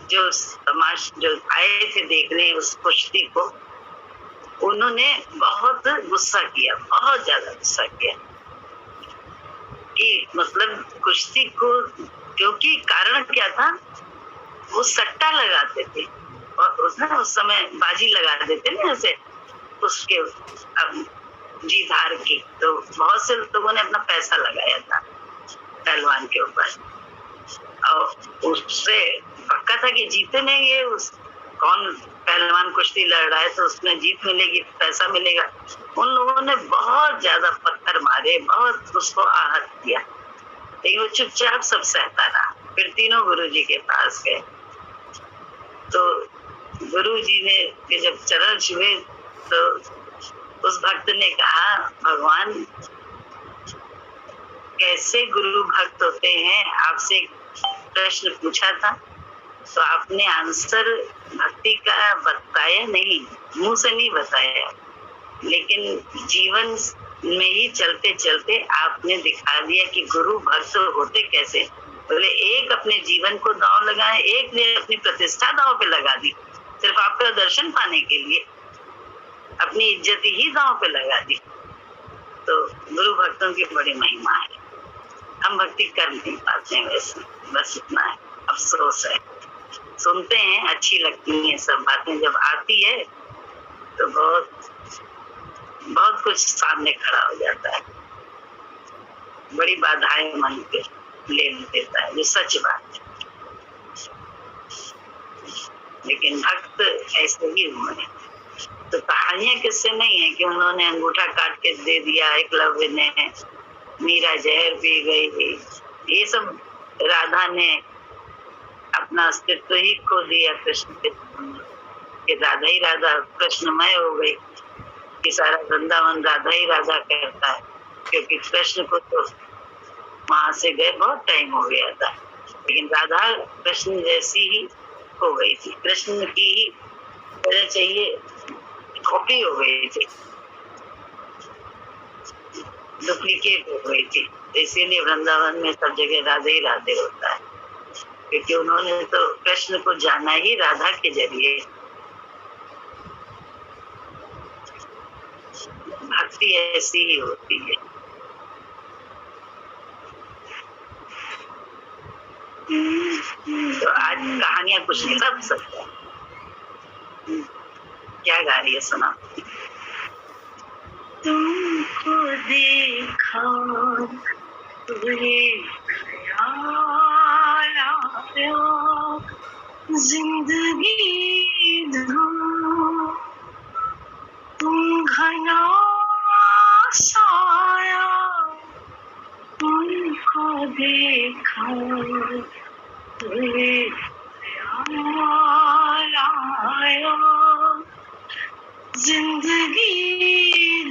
जो समाज जो आए थे देखने उस कुश्ती को, उन्होंने बहुत गुस्सा किया, बहुत ज्यादा गुस्सा किया कि मतलब कुश्ती को, क्योंकि कारण क्या था, वो सट्टा लगाते थे और उसने उस समय बाजी लगा देते ना जैसे उसके जीत हार की, तो बहुत से लोगों ने अपना पैसा लगाया था पहलवान के ऊपर, और उससे पक्का था कि जीतने ये कौन पहलवान कुश्ती लड़ रहा है तो उसमें जीत मिलेगी, पैसा मिलेगा। उन लोगों ने बहुत ज्यादा पत्थर मारे, बहुत उसको आहत किया, लेकिन वो चुपचाप सब सहता रहा। फिर तीनों गुरुजी के पास गए, तो गुरुजी ने जब चरण छुए तो उस भक्त ने कहा भगवान कैसे गुरु भक्त होते हैं, आपसे प्रश्न पूछा था तो आपने आंसर भक्ति का बताया नहीं, मुंह से नहीं बताया, लेकिन जीवन में ही चलते चलते आपने दिखा दिया कि गुरु भक्त होते कैसे। बोले एक अपने जीवन को दांव लगाए, एक ने अपनी प्रतिष्ठा दांव पे लगा दी, सिर्फ आपका दर्शन पाने के लिए अपनी इज्जत ही दांव पे लगा दी। तो गुरु भक्तों की बड़ी महिमा है, हम भक्ति कर नहीं पाते हैं वैसे, बस इतना है, अफसोस है। सुनते हैं, अच्छी लगती हैं सब बातें, जब आती है तो बहुत बहुत कुछ सामने खड़ा हो जाता है, बड़ी बाधाएं मन पे ले देता है, जो सच बात है। लेकिन भक्त ऐसे ही हुए। तो कहानियां किससे नहीं है कि उन्होंने अंगूठा काट के दे दिया एकलव्य ने, मीरा जहर पी गई, ये सब राधा ने अपना अस्तित्व ही खो दिया कृष्ण के, राधा ही राधा कृष्णमय हो गई कि सारा वृंदावन राधा ही राधा कहता है, क्योंकि कृष्ण को तो वहां से गए बहुत टाइम हो गया था, लेकिन राधा कृष्ण जैसी ही हो गई थी, कृष्ण की ही तरह चाहिए कॉपी हो गई थी, डुप्लीकेट हो गई थी। इसीलिए वृंदावन में सब जगह राधे ही राधे होता है, क्योंकि उन्होंने तो कृष्ण को जाना ही राधा के जरिए। भक्ति ऐसी ही होती है। तो आज कहानियां कुछ नहीं, सब सत्य है। क्या गा रही है, सुना। तुमको देखा तुझे लाया जिंदगी धूप तुम घना साया उनको देखा तुझे लाया जिंदगी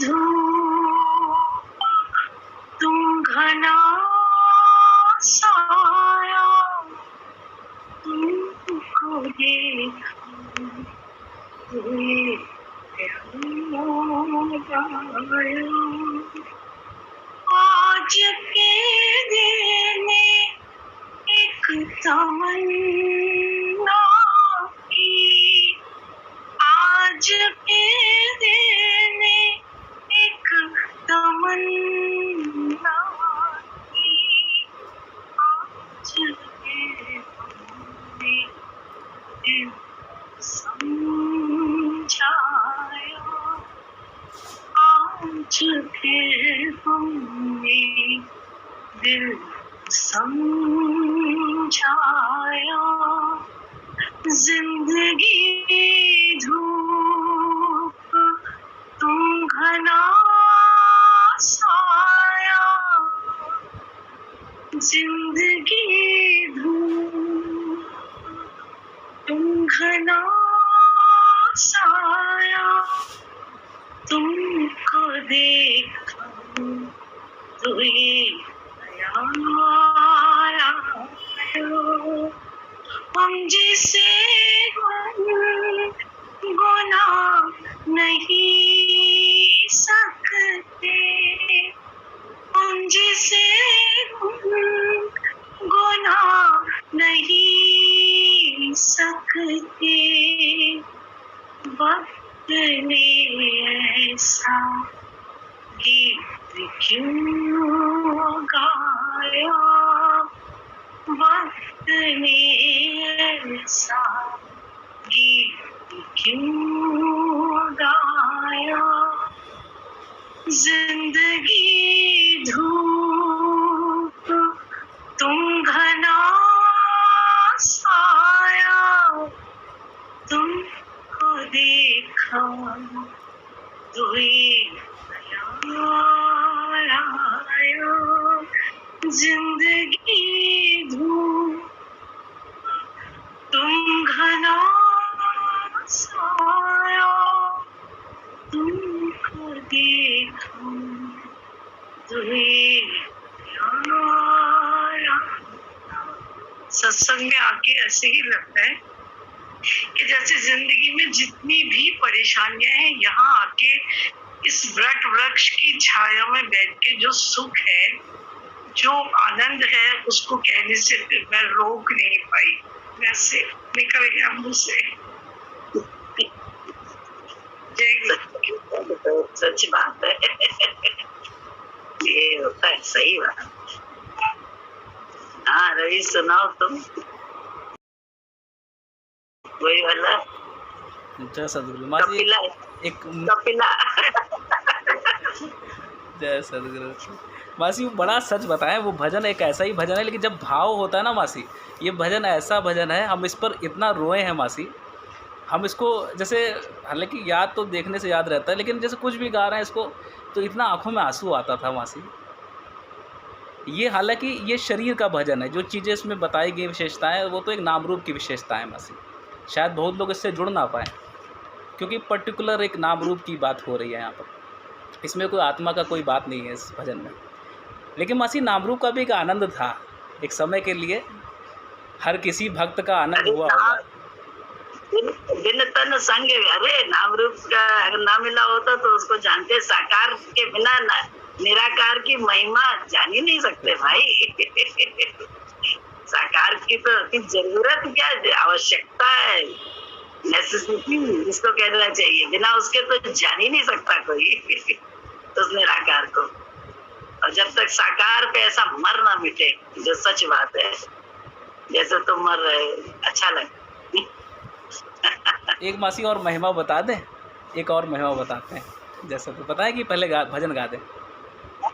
धूप तुम घना साया तुमको देखा तुझे लाया आज के दिन में एक तमन्ना की आज के दिन में एक तमन्ना की आज के दिन समझाया आज फिर हमने दिल समझाया जिंदगी धूप तुम घना साया जिंदगी धूप तुम घना साया तुमको देखा तो ये हम जिसे गुना नहीं सकते हम जिसे गुना नहीं सकते वक्त ने ऐसा गीत क्यों गाया वक्त ने ऐसा गीत क्यों गाया जिंदगी धूप तुम घना साया तुमको देखा तो ये लाया जिंदगी धूप तुम घना साया तुमको देखा तो ये लाया। सत्संग में आके ऐसे ही लगता है कि जैसे जिंदगी में जितनी भी परेशानियां हैं यहाँ आके इस वट वृक्ष की छाया में बैठ के जो सुख है जो आनंद है उसको कहने से फिर मैं रोक नहीं पाई वैसे निकल गया मुंह से। सच बात है ये होता है सही बात। हाँ रवि सुनाओ तुम वही वाला जय सदगुरु मासी कपिला एक कपिला जय सदगुरु मासी वो बड़ा सच बताएं वो भजन एक ऐसा ही भजन है लेकिन जब भाव होता है ना मासी ये भजन ऐसा भजन है हम इस पर इतना रोए हैं मासी हम इसको जैसे हालांकि याद तो देखने से याद रहता है लेकिन जैसे कुछ भी गा रहे हैं इसको तो इतना आंखों में आंसू आता था मासी। ये हालांकि ये शरीर का भजन है जो चीज़ें इसमें बताई गई विशेषताएं वो तो एक नाम रूप की विशेषताएं मासी शायद बहुत लोग इससे जुड़ ना पाए क्योंकि पर्टिकुलर एक नाम रूप की बात हो रही है यहाँ पर इसमें कोई आत्मा का कोई बात नहीं है इस भजन में। लेकिन मासी नाम रूप का भी एक आनंद था एक समय के लिए हर किसी भक्त का आनंद हुआ होगा। बिन तन संग अरे नाम रूप का अगर ना मिला होता तो उसको जानते साकार के बिना निराकार की महिमा जान ही नहीं सकते भाई। साकार की तो जरूरत क्या है आवश्यकता है नेसेसिटी इसको कहना चाहिए बिना उसके तो जान ही नहीं सकता कोई उस निराकार को। और जब तक साकार पे ऐसा मर ना मिटे जो सच बात है जैसे तुम मर रहे अच्छा लगे। एक मासी और महिमा बता दें एक और महिमा बताते हैं जैसा तो पता है कि पहले भजन गा दें।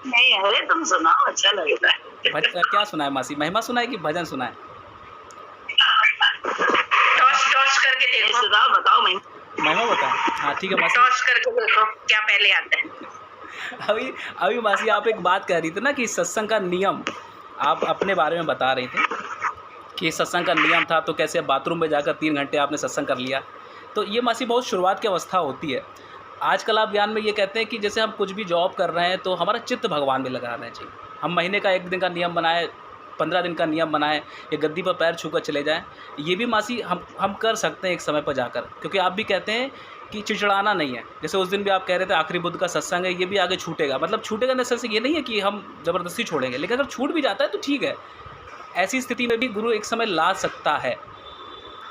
नहीं अरे तुम सुनाओ अच्छा लगता है। क्या सुनाए मासी महिमा सुनाए कि भजन सुनाए? करके देखो, सुधाओ, बताओ महिमा बताओ। हाँ ठीक है मासी। टॉस करके देखो क्या पहले आता है। अभी अभी मासी आप एक बात कह रही थी ना कि सत्संग का नियम, आप अपने बारे में बता रही थी कि सत्संग का नियम था, तो कैसे बाथरूम में जाकर 3 घंटे आपने सत्संग कर लिया। तो ये मासी बहुत शुरुआत की अवस्था होती है। आजकल आप ज्ञान में ये कहते हैं कि जैसे हम कुछ भी जॉब कर रहे हैं तो हमारा चित्त भगवान में लगा रहना चाहिए। हम महीने का 1 दिन का नियम बनाए, 15 दिन का नियम बनाएं, या गद्दी पर पैर छूकर चले जाएं। ये भी मासी हम कर सकते हैं एक समय पर जाकर, क्योंकि आप भी कहते हैं कि चिड़चिड़ाना नहीं है। जैसे उस दिन भी आप कह रहे थे आखिरी बुध का सत्संग है, ये भी आगे छूटेगा। मतलब छूटेगा ने से ये नहीं है कि हम ज़बरदस्ती छोड़ेंगे, लेकिन अगर छूट भी जाता है तो ठीक है। ऐसी स्थिति में भी गुरु एक समय ला सकता है।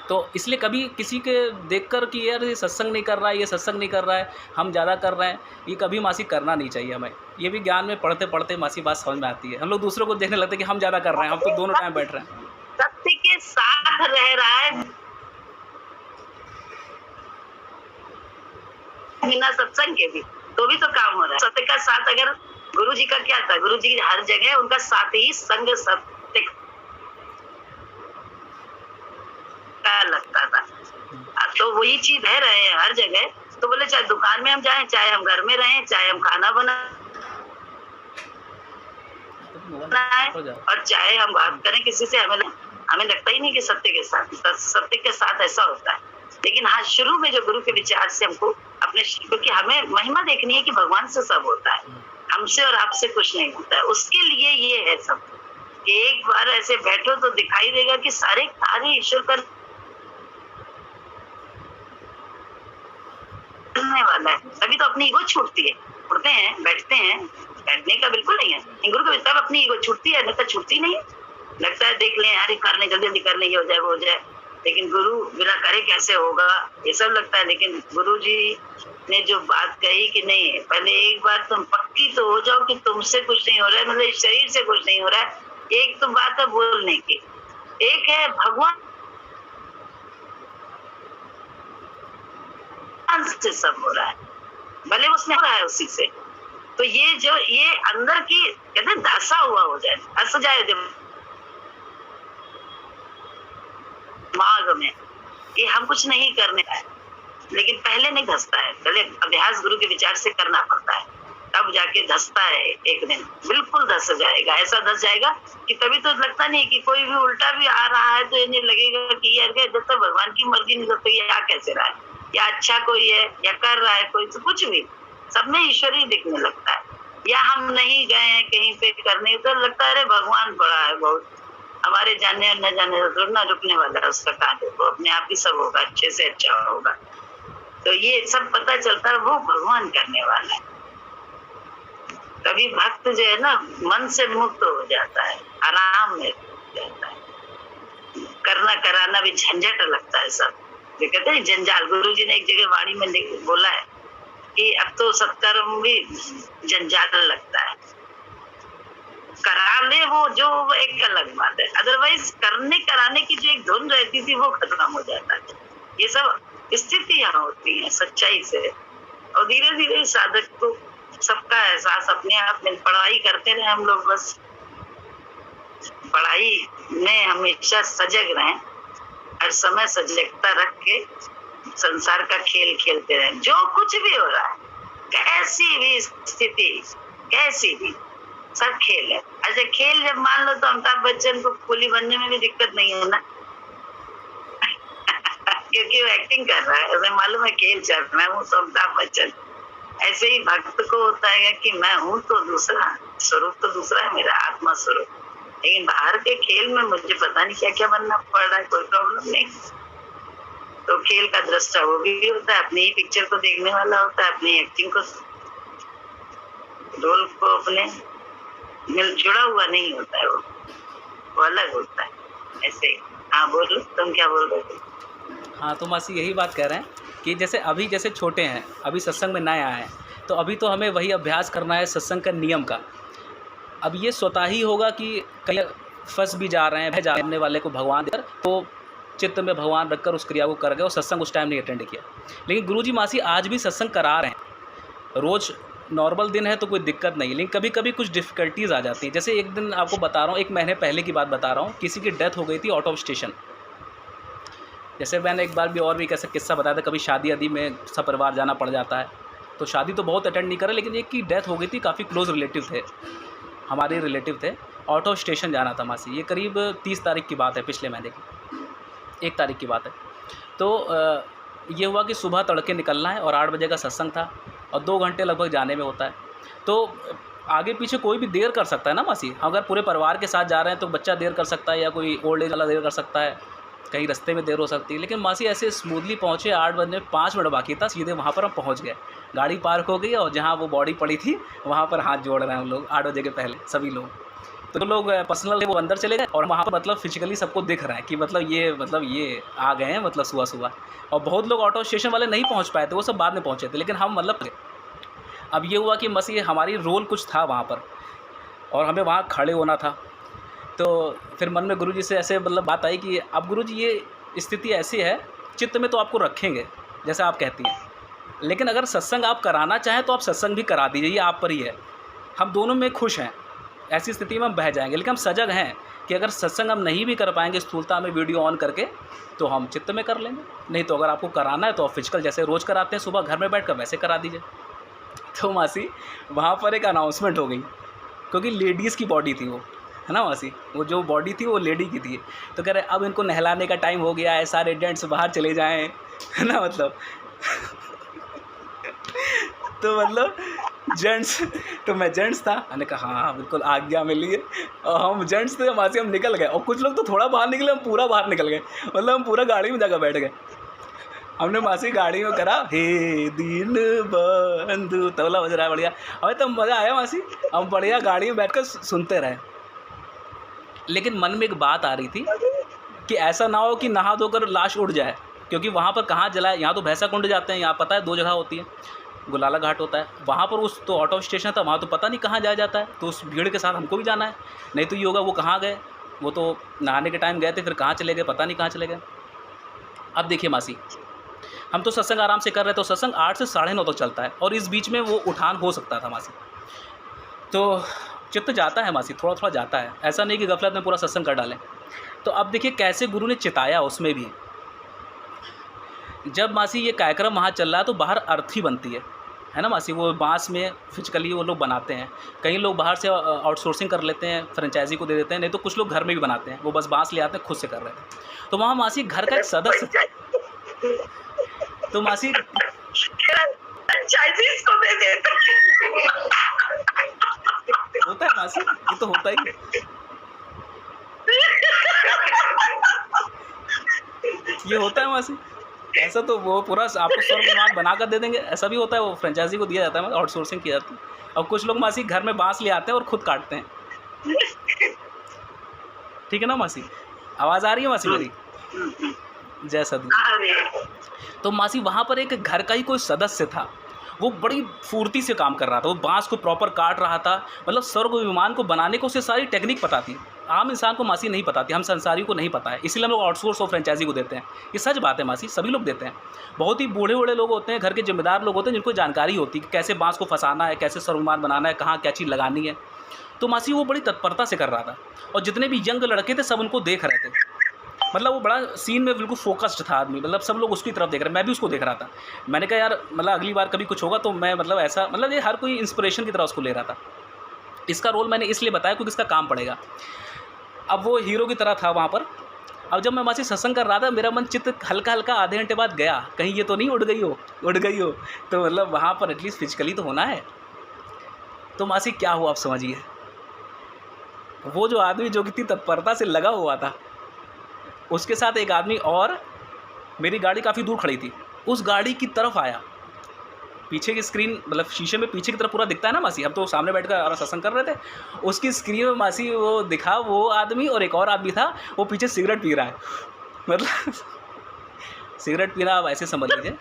तो इसलिए कभी किसी के देखकर कि यार ये सत्संग नहीं कर रहा है, ये सत्संग नहीं कर रहा है, हम ज़्यादा कर रहे हैं, ये कभी मासी करना नहीं चाहिए हमें। ये भी ज्ञान में पढ़ते पढ़ते मासी बात समझ में आती है। हम लोग दूसरों को देखने लगते हैं कि हम ज़्यादा कर रहे हैं, हम तो दोनों टाइम बैठ रहे हैं। सत्य के साथ रह रहा है बिना सत्संग के भी, तो भी तो काम हो रहा है। सत्य का साथ, अगर गुरु जी का क्या था, गुरु जी हर जगह उनका साथ ही संग सत्य का लगता था। तो वही चीज है रहे हैं हर जगह। तो बोले चाहे दुकान में हम जाएं, चाहे हम घर में रहें, चाहे हम खाना बनाएं और चाहे हम बात करें किसी से, हमें लगता ही नहीं कि सत्य के साथ ऐसा होता है। लेकिन हाँ, शुरू में जो गुरु के विचार से हमको अपने, क्योंकि हमें महिमा देखनी है कि भगवान से सब होता है, हमसे और आपसे कुछ नहीं होता है। उसके लिए ये है सब, एक बार ऐसे बैठो तो दिखाई देगा कि सारे कार्य ईश्वर का वाला है। तभी तो अपनी ईगो छूटती है। उठते हैं, बैठते हैं, बैठने का बिल्कुल नहीं है। गुरु के विचार अपनी ईगो छूटती है, नहीं तो छूटती नहीं। लगता है देख लें यार, करने जल्दी जल्दी करने, ये हो जाए वो हो जाए, लेकिन गुरु बिना करे कैसे होगा, ये सब लगता है। लेकिन गुरु जी ने जो बात कही कि नहीं, पहले एक बार तुम पक्की तो हो जाओ कि तुमसे कुछ नहीं हो रहा है, मतलब शरीर से कुछ नहीं हो रहा है। एक तो बात है बोलने की, एक है भगवान से सब हो रहा है, भले उसमें हो रहा है उसी से। तो ये जो ये अंदर की कहते हैं धसा हुआ हो जाए, धस जाए दिमाग में कि हम कुछ नहीं करने का है, लेकिन पहले नहीं धसता है। पहले अभ्यास गुरु के विचार से करना पड़ता है, तब जाके धसता है। एक दिन बिल्कुल धस जाएगा, ऐसा धस जाएगा कि तभी तो लगता नहीं कि कोई भी उल्टा भी आ रहा है तो ये नहीं लगेगा कि यार जब तक भगवान की मर्जी नहीं, तो ये आ कैसे रहा है, या अच्छा कोई है या कर रहा है कोई, तो कुछ भी सब में ईश्वर ही दिखने लगता है। या हम नहीं गए हैं कहीं पे करने, तो लगता है अरे भगवान बड़ा है बहुत, हमारे जानने और न जानने से थोड़ा ना रुकने वाला है उसका कार्य, वो अपने आप ही सब होगा, अच्छे से अच्छा होगा। तो ये सब पता चलता है वो भगवान करने वाला है। कभी भक्त जो है ना मन से मुक्त हो जाता है, आराम में जाता है, करना कराना भी झंझट लगता है सब। जो कहते हैं जंजाल, गुरु जी ने एक जगह वाणी में बोला है कि अब तो सत्कर्म भी जंजाल लगता है। करा ले वो जो वो एक अलग बात है, अदरवाइज करने कराने की जो एक धुन रहती थी वो खत्म हो जाता है। ये सब स्थितियां होती हैं सच्चाई से, और धीरे धीरे साधक को सबका एहसास अपने आप में। पढ़ाई करते रहे हम लोग, बस पढ़ाई में हमेशा सजग रहें, हर समय सजगता रख के संसार का खेल खेलते रहें। जो कुछ भी हो रहा है, कैसी भी स्थिति, कैसी भी, सब खेल है। अच्छा खेल जब मान लो तो अमिताभ बच्चन को कुली बनने में भी दिक्कत नहीं है ना क्योंकि वो एक्टिंग कर रहा है, उसे मालूम है खेल चल रहा है, मैं हूँ तो अमिताभ बच्चन। ऐसे ही भक्त को होता है कि मैं हूँ तो दूसरा स्वरूप, तो दूसरा है मेरा आत्मा स्वरूप, लेकिन बाहर के खेल में मुझे पता नहीं क्या क्या बनना पड़ रहा है, कोई प्रॉब्लम नहीं। तो खेल का दृष्टा वो भी होता है, अपनी ही पिक्चर को देखने वाला होता है, अपनी एक्टिंग को, रोल को अपने मिल जुड़ा हुआ नहीं होता है, वो अलग होता है। ऐसे हाँ बोलो, तुम क्या बोल रहे थे? हाँ तो मासी यही बात कह रहे हैं कि जैसे अभी जैसे छोटे हैं, अभी सत्संग में नए आए हैं, तो अभी तो हमें वही अभ्यास करना है सत्संग का नियम का। अब ये स्वतः ही होगा कि कहीं फंस भी जा रहे हैं, जानने वाले को भगवान देकर तो चित्त में भगवान रखकर उस क्रिया को कर गए और सत्संग उस टाइम नहीं अटेंड किया। लेकिन गुरुजी मासी आज भी सत्संग करा रहे हैं, रोज़ नॉर्मल दिन है तो कोई दिक्कत नहीं, लेकिन कभी कभी कुछ डिफ़िकल्टीज़ आ जाती हैं। जैसे एक दिन आपको बता रहा हूँ, 1 महीने पहले की बात बता रहा हूँ, किसी की डेथ हो गई थी आउट ऑफ स्टेशन। जैसे मैंने एक बार भी और भी कैसा किस्सा बताया था, कभी शादी आदि में सब परिवार जाना पड़ जाता है, तो शादी तो बहुत अटेंड नहीं करे, लेकिन एक की डेथ हो गई थी, काफ़ी क्लोज़ रिलेटिव थे, हमारे रिलेटिव थे। आउट ऑफ स्टेशन जाना था मासी, ये करीब 30 तारीख की बात है, पिछले महीने की 1 तारीख की बात है। तो ये हुआ कि सुबह तड़के निकलना है और 8 बजे का सत्संग था और 2 घंटे लगभग जाने में होता है। तो आगे पीछे कोई भी देर कर सकता है ना मासी, अगर पूरे परिवार के साथ जा रहे हैं तो बच्चा देर कर सकता है या कोई ओल्ड एज वाला देर कर सकता है, कहीं रास्ते में देर हो सकती है। लेकिन मासी ऐसे स्मूथली पहुँचे, 8 बजने 5 मिनट बाकी था, सीधे वहाँ पर हम पहुँच गए। गाड़ी पार्क हो गई और जहाँ वो बॉडी पड़ी थी वहाँ पर हाथ जोड़ रहे हैं हम लोग 8 बजे के पहले सभी लोग। तो लोग पर्सनल वो अंदर चले गए और वहाँ पर मतलब फिजिकली सबको दिख रहा है कि मतलब ये आ गए हैं मतलब सुबह। और बहुत लोग ऑटो स्टेशन वाले नहीं पहुँच पाए थे, वो सब बाद में पहुँचे थे, लेकिन हम मतलब अब ये हुआ कि बस ये हमारी रोल कुछ था वहाँ पर और हमें वहाँ खड़े होना था। तो फिर मन में गुरुजी से ऐसे मतलब बात आई कि अब गुरुजी ये स्थिति ऐसी है, चित्त में तो आपको रखेंगे जैसा आप कहती हैं, लेकिन अगर सत्संग आप कराना चाहें तो आप सत्संग भी करा दीजिए, ये आप पर ही है। हम दोनों में खुश हैं, ऐसी स्थिति में हम बह जाएंगे, लेकिन हम सजग हैं कि अगर सत्संग हम नहीं भी कर पाएंगे स्थूलता में वीडियो ऑन करके तो हम चित्त में कर लेंगे, नहीं तो अगर आपको कराना है तो आप फिजिकल जैसे रोज़ कराते हैं सुबह घर में बैठ कर वैसे करा दीजिए। तो मासी वहाँ पर एक अनाउंसमेंट हो गई, क्योंकि लेडीज़ की बॉडी थी वो, है ना मासी, वो जो बॉडी थी वो लेडी की थी। तो कह रहे अब इनको नहलाने का टाइम हो गया है, सारे जेंट्स बाहर चले जाएं, है ना मतलब तो मतलब जेंट्स, तो मैं जेंट्स था, मैंने कहा हाँ बिल्कुल आज्ञा मिली है, और हम जेंट्स थे मासी, हम निकल गए। और कुछ लोग तो थोड़ा बाहर निकले, हम पूरा बाहर निकल गए, मतलब हम पूरा गाड़ी में जाकर बैठ गए। हमने मासी गाड़ी में करा हे दीन बंधु, तबला बज रहा है बढ़िया, अरे तो मज़ा आया मासी, हम बढ़िया गाड़ी में बैठकर सुनते रहे। लेकिन मन में एक बात आ रही थी कि ऐसा ना हो कि नहा धोकर लाश उड़ जाए, क्योंकि वहाँ पर कहाँ जलाए, यहाँ तो भैंसा कुंड जाते हैं, यहाँ पता है 2 जगह होती है, गुलाला घाट होता है, वहाँ पर उस तो आउट ऑफ स्टेशन था, वहाँ तो पता नहीं कहाँ जाया जाता है, तो उस भीड़ के साथ हमको भी जाना है, नहीं तो ये होगा वो कहाँ गए, वो तो नहाने के टाइम गए थे, फिर कहाँ चले गए पता नहीं कहाँ चले गए। अब देखिए मासी, हम तो सत्संग आराम से कर रहे, तो सत्संग 8 से 9:30 तक चलता है और इस बीच में वो उठान हो सकता था मासी। तो चित्त जाता है मासी, थोड़ा थोड़ा जाता है, ऐसा नहीं कि गफलत में पूरा सत्संग कर डालें। तो अब देखिए कैसे गुरु ने चिताया उसमें भी। जब मासी ये कार्यक्रम वहाँ चल रहा है तो बाहर अर्थी बनती है ना मासी, वो बांस में फिजिकली वो लोग बनाते हैं, कई लोग बाहर से आउटसोर्सिंग कर लेते हैं, फ्रेंचाइजी को दे देते हैं, नहीं तो कुछ लोग घर में भी बनाते हैं, वो बस बांस ले आते हैं खुद से कर रहे थे। तो वहाँ मासी घर का एक सदस्य, तो मासी फ्रेंचाइजीज को दे देते होता है मासी, ये तो होता ही है, ये होता है मासी, ऐसा तो वो पूरा आपको स्वर्ग बना कर दे देंगे, ऐसा भी होता है, वो फ्रेंचाइजी को दिया जाता है, आउटसोर्सिंग की जाती है। और कुछ लोग मासी घर में बांस ले आते हैं और खुद काटते हैं, ठीक है ना मासी, आवाज़ आ रही है मासी मेरी, जय सदगुरु। तो मासी वहाँ पर एक घर का ही कोई सदस्य था, वो बड़ी फुर्ती से काम कर रहा था, वो बांस को प्रॉपर काट रहा था, मतलब स्वर्ग विमान को बनाने को उसे सारी टेक्निक पता थी, आम इंसान को मासी नहीं पता थी, हम संसारियों को नहीं पता है, इसलिए हम लोग आउटसोर्स और फ्रेंचाइजी को देते हैं। ये सच बात है मासी, सभी लोग देते हैं। बहुत ही बूढ़े बूढ़े लोग होते हैं, घर के जिम्मेदार लोग होते हैं, जिनको जानकारी होती है कि कैसे बांस को फंसाना है, कैसे स्वर्ग विमान बनाना है, कहाँ क्या चीज़ लगानी है। तो मासी वो बड़ी तत्परता से कर रहा था, और जितने भी यंग लड़के थे सब उनको देख रहे थे, मतलब वो बड़ा सीन में बिल्कुल फोकस्ड था आदमी, मतलब सब लोग उसकी तरफ देख रहे, मैं भी उसको देख रहा था। मैंने कहा यार मतलब अगली बार कभी कुछ होगा तो मैं मतलब ऐसा, मतलब ये हर कोई इंस्पिरेशन की तरह उसको ले रहा था। इसका रोल मैंने इसलिए बताया क्योंकि इसका काम पड़ेगा। अब वो हीरो की तरह था वहाँ पर। अब जब मैं मासी सत्संग कर रहा था, मेरा मन चित्त हल्का हल्का आधे घंटे बाद गया, कहीं ये तो नहीं उड़ गई हो, तो मतलब वहाँ पर एटलीस्ट फिजिकली तो होना है। तो मासी क्या हुआ आप समझिए, वो जो आदमी जो कितनी तत्परता से लगा हुआ था, उसके साथ एक आदमी और, मेरी गाड़ी काफ़ी दूर खड़ी थी, उस गाड़ी की तरफ आया, पीछे की स्क्रीन मतलब शीशे में पीछे की तरफ पूरा दिखता है ना मासी, हम तो सामने बैठकर सत्संग कर रहे थे, उसकी स्क्रीन में मासी वो दिखा, वो आदमी और एक और आदमी था, वो पीछे सिगरेट पी रहा है, मतलब सिगरेट पीना आप ऐसे समझ लीजिए,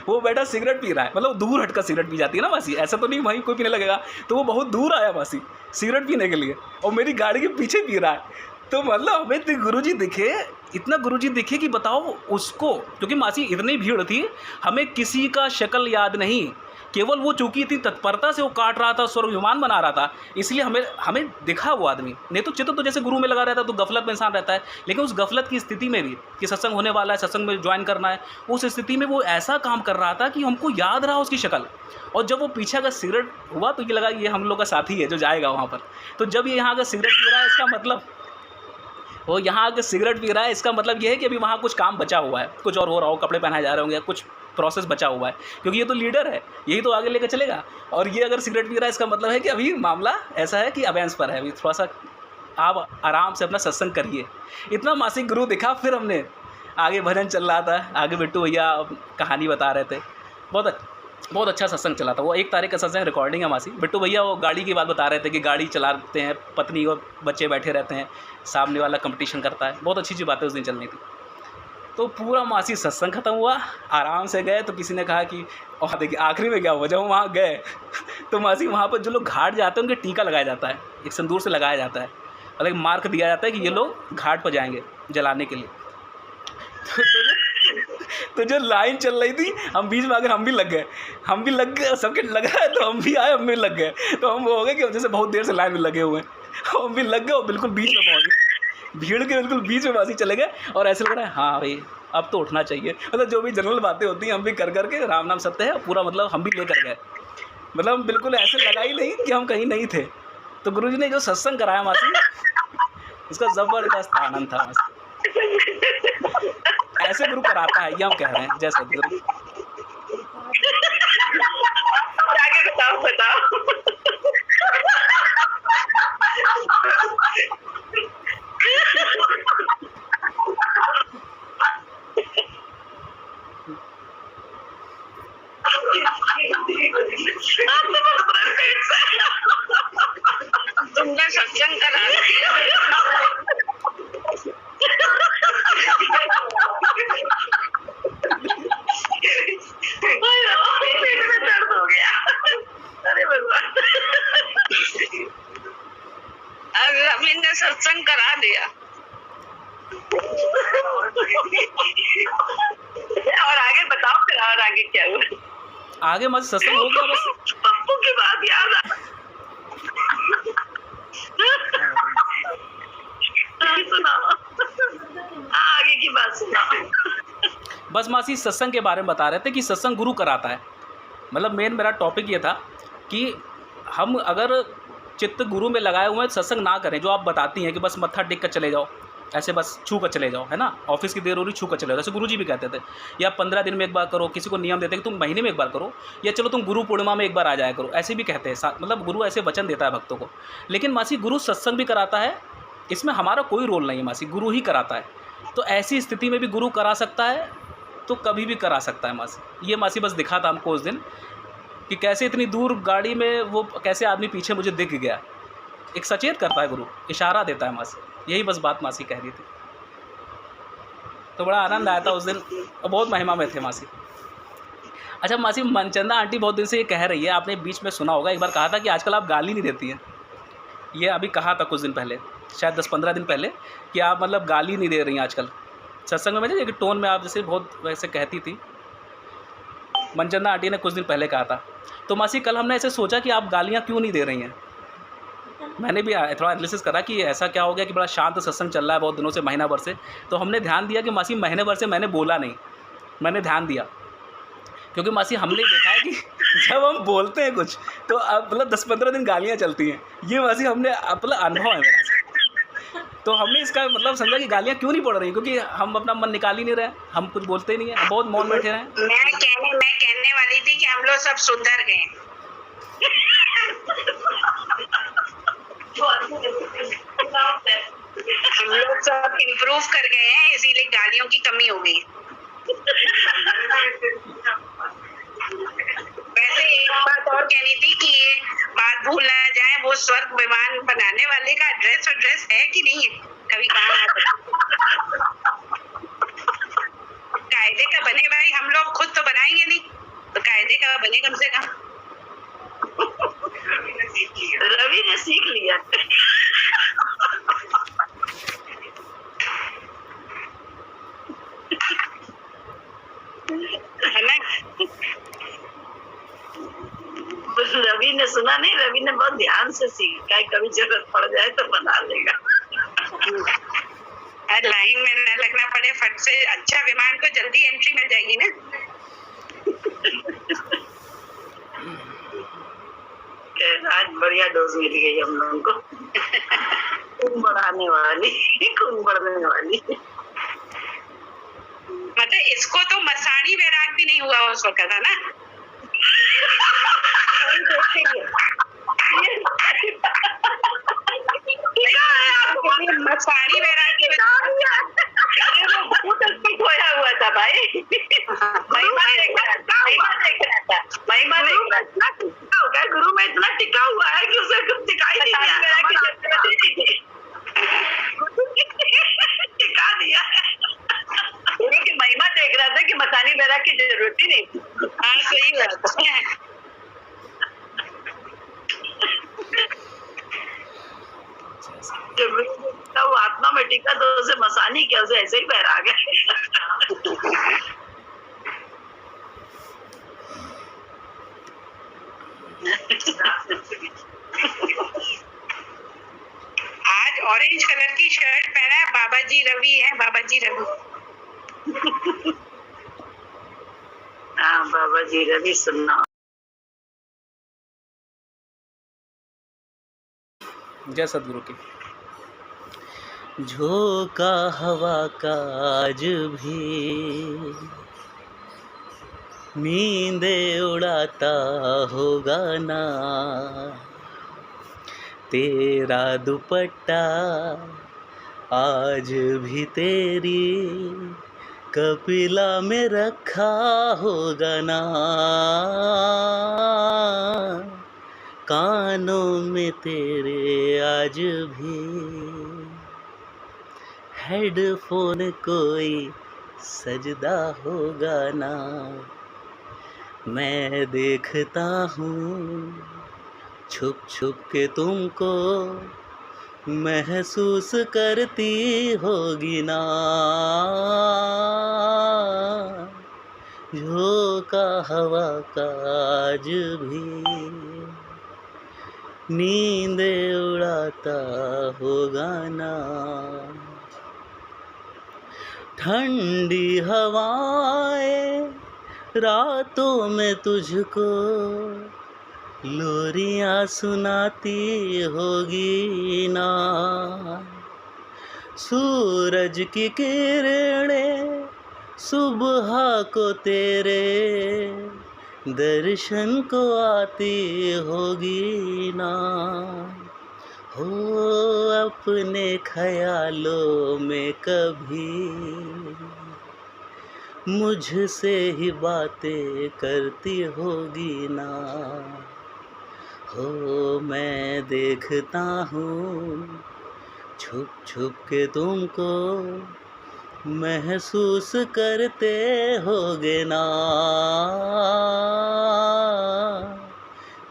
वो बैठा सिगरेट पी रहा है, मतलब दूर हटकर सिगरेट पी जाती है ना मासी, ऐसा तो नहीं वहीं कोई पीने लगेगा, तो वो बहुत दूर आया मासी सिगरेट पीने के लिए, और मेरी गाड़ी के पीछे पी रहा है। तो मतलब हमें तो गुरुजी दिखे, इतना गुरुजी दिखे कि बताओ उसको, क्योंकि मासी इतनी भीड़ थी, हमें किसी का शक्ल याद नहीं केवल वो चूंकि इतनी तत्परता से वो काट रहा था, स्वर्ग विमान बना रहा था, इसलिए हमें दिखा वो आदमी। नहीं तो चित्त तो जैसे गुरु में लगा रहता है तो गफलत में इंसान रहता है, लेकिन उस गफलत की स्थिति में भी कि सत्संग होने वाला है, सत्संग में ज्वाइन करना है, उस स्थिति में वो ऐसा काम कर रहा था कि हमको याद रहा उसकी शक्ल। और जब वो पीछे अगर सिगरेट हुआ तो ये लगा ये हम लोग का साथी है जो जाएगा वहाँ पर। तो जब ये यहाँ अगर सिगरेट पी रहा है इसका मतलब, वो यहाँ आके सिगरेट पी रहा है इसका मतलब ये है कि अभी वहाँ कुछ काम बचा हुआ है, कुछ और हो रहा हो, कपड़े पहनाए जा रहे होंगे, कुछ प्रोसेस बचा हुआ है, क्योंकि ये तो लीडर है, यही तो आगे लेकर चलेगा। और ये अगर सिगरेट पी रहा है इसका मतलब है कि अभी मामला ऐसा है कि अबेंस पर है, अभी थोड़ा सा आप आराम से अपना सत्संग करिए। इतना मासिक गुरु दिखा, फिर हमने आगे भजन चल रहा था, आगे बिट्टू भैया कहानी बता रहे थे, बहुत अच्छा सत्संग चला था। वो 1 तारीख का सत्संग रिकॉर्डिंग है मासी। बिट्टू भैया वो गाड़ी की बात बता रहे थे कि गाड़ी चलाते हैं, पत्नी और बच्चे बैठे रहते हैं, सामने वाला कंपटीशन करता है, बहुत अच्छी बातें उस दिन चलनी थी। तो पूरा मासी सत्संग ख़त्म हुआ, आराम से गए। तो किसी ने कहा कि और देखिए आखिरी में क्या हुआ, जब हम वहाँ गए तो मासी वहाँ पर जो लोग घाट जाते हैं उनके टीका लगाया जाता है, एक सिंदूर से लगाया जाता है, और एक मार्क दिया जाता है कि ये लोग घाट पर जाएंगे जलाने के लिए। तो जो लाइन चल रही थी, हम बीच में आकर हम भी लग गए, सबके लगा है तो हम भी आए, हम भी लग गए। तो हम वो हो गए कि जैसे बहुत देर से लाइन में लगे हुए हैं, हम भी लग गए और बिल्कुल बीच में पहुँच गए, भीड़ के बिल्कुल बीच में वासी चले गए। और ऐसे लग रहा है हाँ भाई अब तो उठना चाहिए, मतलब जो भी जनरल बातें होती हैं हम भी कर करके राम नाम सत्य है पूरा, मतलब हम भी ले कर गए, मतलब बिल्कुल ऐसे लगा ही नहीं कि हम कहीं नहीं थे। तो गुरुजी ने जो सत्संग कराया मासी, उसका ज़बरदस्त आनंद था मासी। ऐसे गुरु कराता है ये हम कह रहे हैं, जैसे गुरु। आगे बताओ। तुमने सत्संग करा दिया। पेट में दर्द हो गया। अरे भगवान, अब रवीन ने सत्संग करा दिया। और आगे बताओ फिर, और आगे क्या हुआ? आगे मत सत्संग हो गया बस। पप्पू की बात याद आ, सुनाओ आगे की बात सुनाओ। बस मासी सत्संग के बारे में बता रहे थे कि सत्संग गुरु कराता है। मतलब मेन मेरा टॉपिक ये था कि हम अगर चित्त गुरु में लगाए हुए हैं सत्संग ना करें, जो आप बताती हैं कि बस मत्था टेक कर चले जाओ, ऐसे बस छू कर चले जाओ, है ना, ऑफिस की देर हो रही छू कर चले जाओ, जैसे गुरुजी भी कहते थे। या 15 दिन में एक बार करो, किसी को नियम देते हैं कि तुम महीने में एक बार करो, या चलो तुम गुरु पूर्णिमा में एक बार आ जाया करो, ऐसे भी कहते हैं। मतलब गुरु ऐसे वचन देता है भक्तों को। लेकिन मासी गुरु सत्संग भी कराता है, इसमें हमारा कोई रोल नहीं है मासी, गुरु ही कराता है। तो ऐसी स्थिति में भी गुरु करा सकता है, तो कभी भी करा सकता है मासी। ये मासी बस दिखा था हमको उस दिन कि कैसे इतनी दूर गाड़ी में वो कैसे आदमी पीछे मुझे दिख गया। एक सचेत करता है गुरु, इशारा देता है मासी, यही बस बात मासी कह रही थी। तो बड़ा आनंद आया था उस दिन और बहुत महिमा में थे मासी। अच्छा मासी, मनचंदा आंटी बहुत दिन से ये कह रही है, आपने बीच में सुना होगा, एक बार कहा था कि आजकल आप गाली नहीं देती हैं। ये अभी कहा था कुछ दिन पहले, शायद 10-15 दिन पहले, कि आप मतलब गाली नहीं दे रही हैं आजकल सत्संग में। एक टोन में आप जैसे बहुत वैसे कहती थी, मनचंदा आंटी ने कुछ दिन पहले कहा था। तो मासी कल हमने ऐसे सोचा कि आप गालियाँ क्यों नहीं दे रही हैं। मैंने भी थोड़ा एनालिसिस करा कि ऐसा क्या हो गया कि बड़ा शांत सत्संग चल रहा है बहुत दिनों से, महीना भर से। तो हमने ध्यान दिया कि मासी महीने भर से मैंने बोला नहीं, मैंने ध्यान दिया, क्योंकि मासी हमने देखा है कि जब हम बोलते हैं कुछ तो मतलब 10-15 दिन गालियाँ चलती हैं। ये मासी हमने मतलब अनुभव है मेरा। तो हमने इसका मतलब समझा कि गालियाँ क्यों नहीं पड़ रही, क्योंकि हम अपना मन निकाल ही नहीं रहे, हम कुछ बोलते ही नहीं हैं, बहुत मौन बैठे रहे। मैं कहने वाली थी कि हम लोग सब सुधर गए। हम लोग सब इम्प्रूव कर गए हैं, इसीलिए गालियों की कमी हो गई। वैसे एक बात और कहनी थी कि ये बात भूल ना जाए, वो स्वर्ग विमान बनाने वाले का एड्रेस है कि नहीं है, कभी कहाँ कायदे का बने भाई, हम लोग खुद तो बनाएंगे नहीं, तो कायदे का बने कम से कम। रवि ने सीख लिया। है ना? रवि ने सुना नहीं, रवि ने बहुत ध्यान से सीखा है, कभी जरूरत पड़ जाए तो बना लेगा। लाइन में न लगना पड़े, फट से अच्छा विमान को जल्दी एंट्री मिल जाएगी ना। आज बढ़िया डोज मिल गई हम लोगों को, खून बढ़ाने वाली, खून बढ़ने वाली। मतलब इसको तो मसाणी वैराग भी नहीं हुआ उस वक्त है ना। मसाणी वैराग की खोया हुआ था भाई। महिमा देख रहा था, महिमा देख रहा था। गुरु में इतना टिका हुआ है कि उसे कुछ दिखाई नहीं दिया, टिका दिया कि महिमा देख रहा था कि मसानी बैराग की जरूरत ही नहीं थी। हाँ सही बात है। जब वो आत्मा में टिका तो उसे मसानी क्या, उसे ऐसे ही बैराग है। आज ऑरेंज कलर की शर्ट पहना है बाबा जी रवि है, बाबा जी रवि। हाँ बाबा जी रवि सुनना। जय सदगुरु की। झोंका हवा का आज भी नींदे उड़ाता होगा ना, तेरा दुपट्टा आज भी तेरी कपिला में रखा होगा ना, कानों में तेरे आज भी हेडफोन कोई सजदा होगा ना। मैं देखता हूँ छुप छुप के तुमको, महसूस करती होगी ना, झोंका हवा का आज भी नींद उड़ाता होगा ना। ठंडी हवाएं रातों में तुझको लोरियां सुनाती होगी ना, सूरज की किरणें सुबह को तेरे दर्शन को आती होगी ना, हो अपने ख्यालों में कभी मुझसे ही बातें करती होगी ना, हो मैं देखता हूँ छुप छुप के तुमको, महसूस करते होगे ना,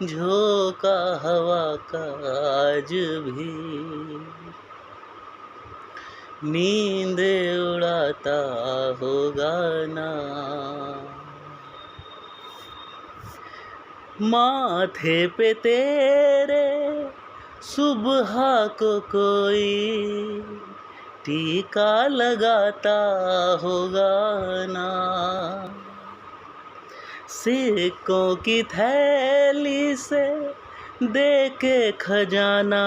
झोंका हवा का आज भी नींद उड़ाता होगा ना। माथे पे तेरे सुबह को कोई टीका लगाता होगा ना, सिक्कों की थैली से दे के खजाना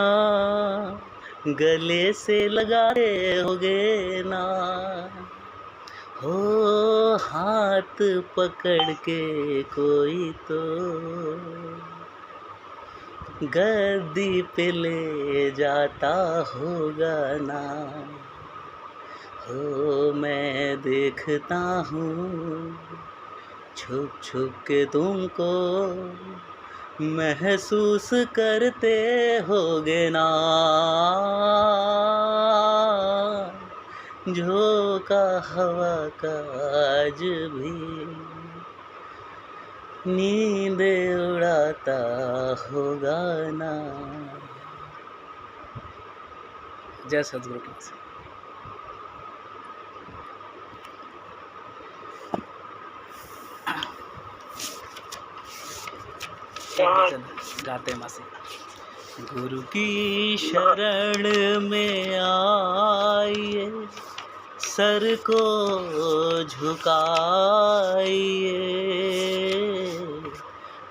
गले से लगाए होगे ना, हो हाथ पकड़ के कोई तो गद्दी पे ले जाता होगा ना, हो मैं देखता हूँ छुप छुप के तुमको, महसूस करते होगे ना, झोंका हवा का आज भी नींद उड़ाता होगा ना। जय सद्गुरु की। एक भजन गाते हैं मासी। गुरु की शरण में आइए, सर को झुकाइए।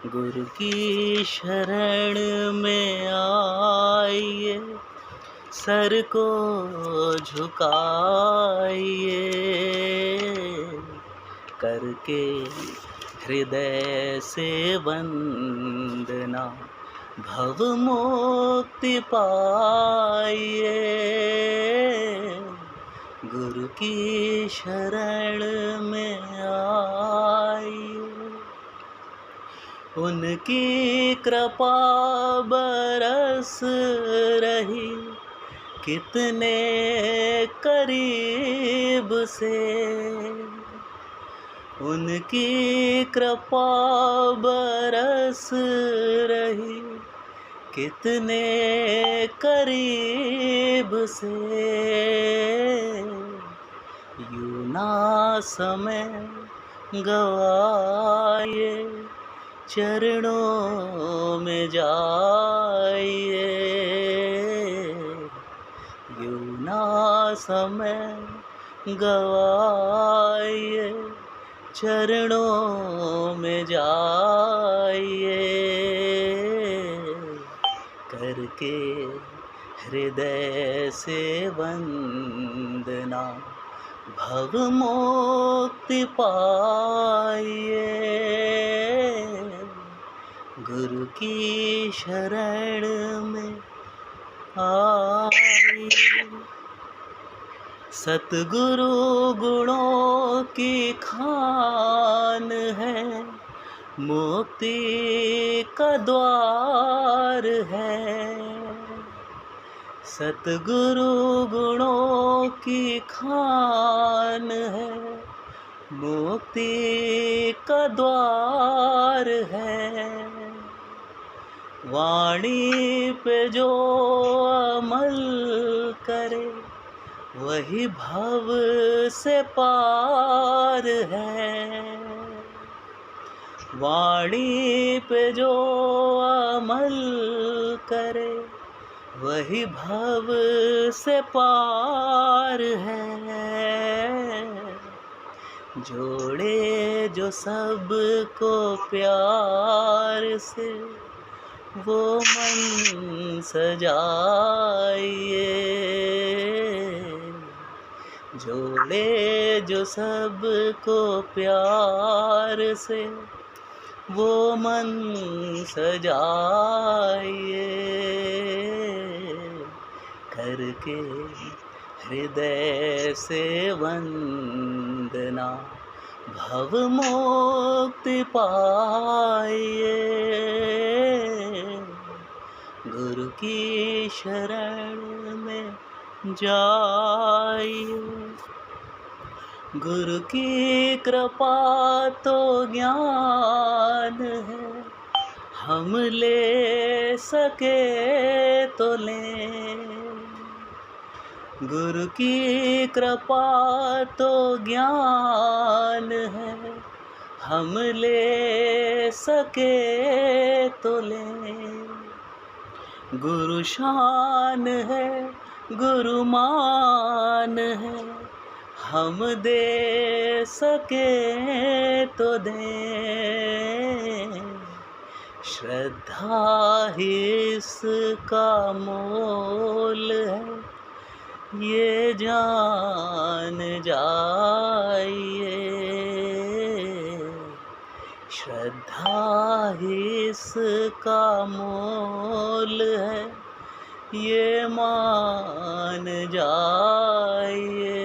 गुरु की शरण में आइए, सर को झुकाइए। करके हृदय से वंदना, भव मुक्ति पाइए। गुरु की शरण में आइए, उनकी कृपा बरस रही कितने करीब से। उनकी कृपा बरस रही कितने करीब से। यूं ना समय गवाइए, चरणों में जाइए। यूं ना समय गवाइए, चरणों में जाइए। करके हृदय से वंदना, भव मुक्ति पाइए। गुरु की शरण में आइए। सतगुरु गुणों की खान है, मुक्ति का द्वार है। सतगुरु गुणों की खान है, मुक्ति का द्वार है। वाणी पे जो अमल करे, वही भव से पार है। वाणी पे जो अमल करे, वही भव से पार है। जोड़े जो सबको प्यार से, वो मन सजाइए। जोड़े जो सबको प्यार से, वो मन सजाइए। करके हृदय से वंदना, भव मुक्ति पाइए। गुरु की शरण में जाइए। गुरु की कृपा तो ज्ञान है, हम ले सके तो लें। गुरु की कृपा तो ज्ञान है, हम ले सके तो लें। गुरु शान है, गुरु मान है, हम दे सके तो दें। श्रद्धा ही इसका मोल है, ये जान जाइए। श्रद्धा ही इसका मोल है, ये मान जाइए।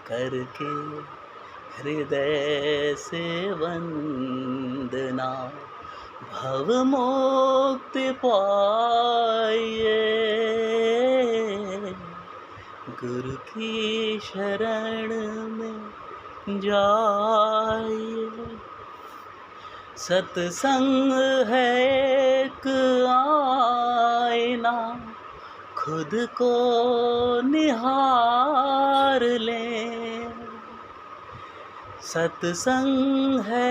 करके हृदय से वंदना, भव मुक्ति पाइए। गुरु की शरण में जाइए। सत्संग है एक आईना, खुद को निहार लें। सत्संग है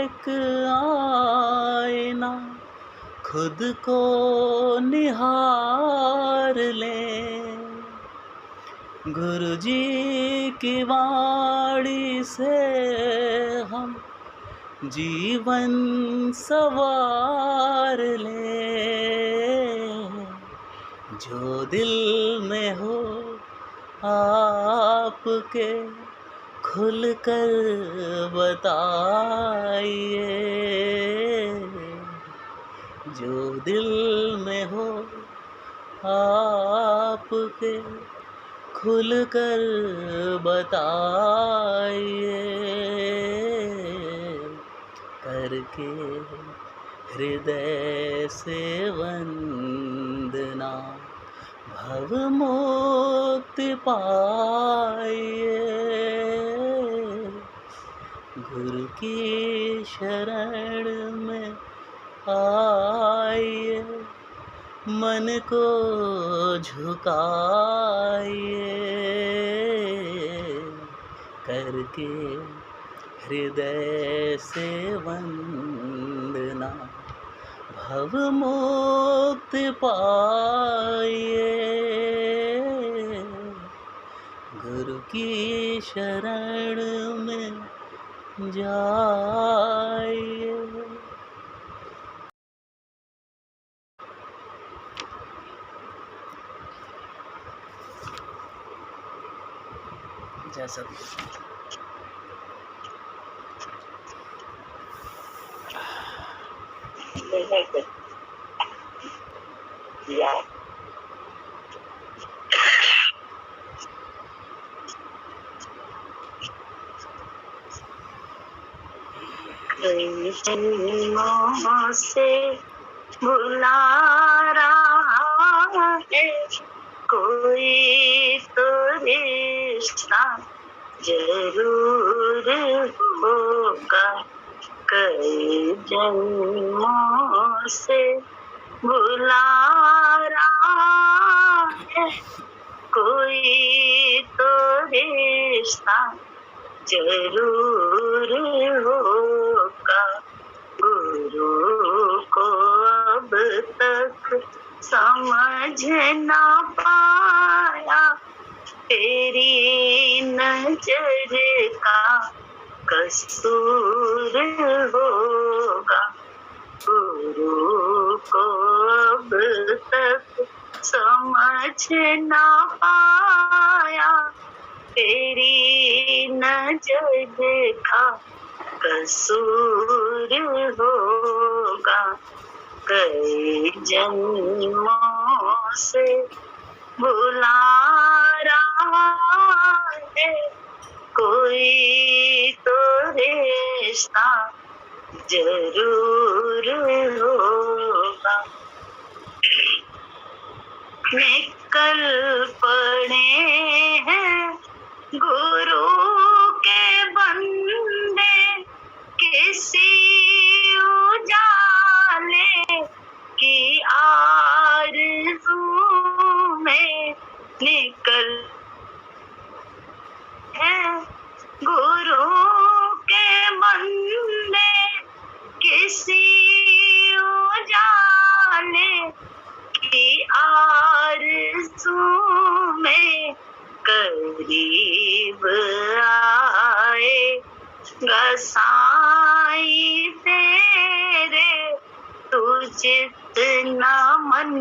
एक एक आईना, खुद को निहार लें। गुरु जी की वाणी से हम जीवन सवार लें। जो दिल में हो आपके खुल कर बताइए। जो दिल में हो आपके खुल कर बताइए। करके हृदय से वंदना, भव मुक्ति पाइए। गुरु की शरण में आइए, मन को झुकाइए। करके हृदय से वंदना, भव मुक्ति पाइए। गुरु की शरण में जाइए। जय सद्गुरु। या कई जन्मों से बुला रहा है कोई तो रिश्ता जरूर होगा। कई जन्मों से बुला रहा है कोई तो रिश्ता जरूर होगा। गुरु को अब तक समझ ना पाया, तेरी नजर का कसूर होगा। गुरु को अब तक समझ ना पाया, तेरी नजर का कसूर होगा। कई जन्मों से बुला रहा है कोई तो रिश्ता जरूर होगा। निकल पड़े हैं गुरु के बंदे किसी उजाले की आरज़ू में, निकल है गुरु के बंदे किसी उजाले की आरज़ू में। करीब आए साईं तेरे, तू जितना मन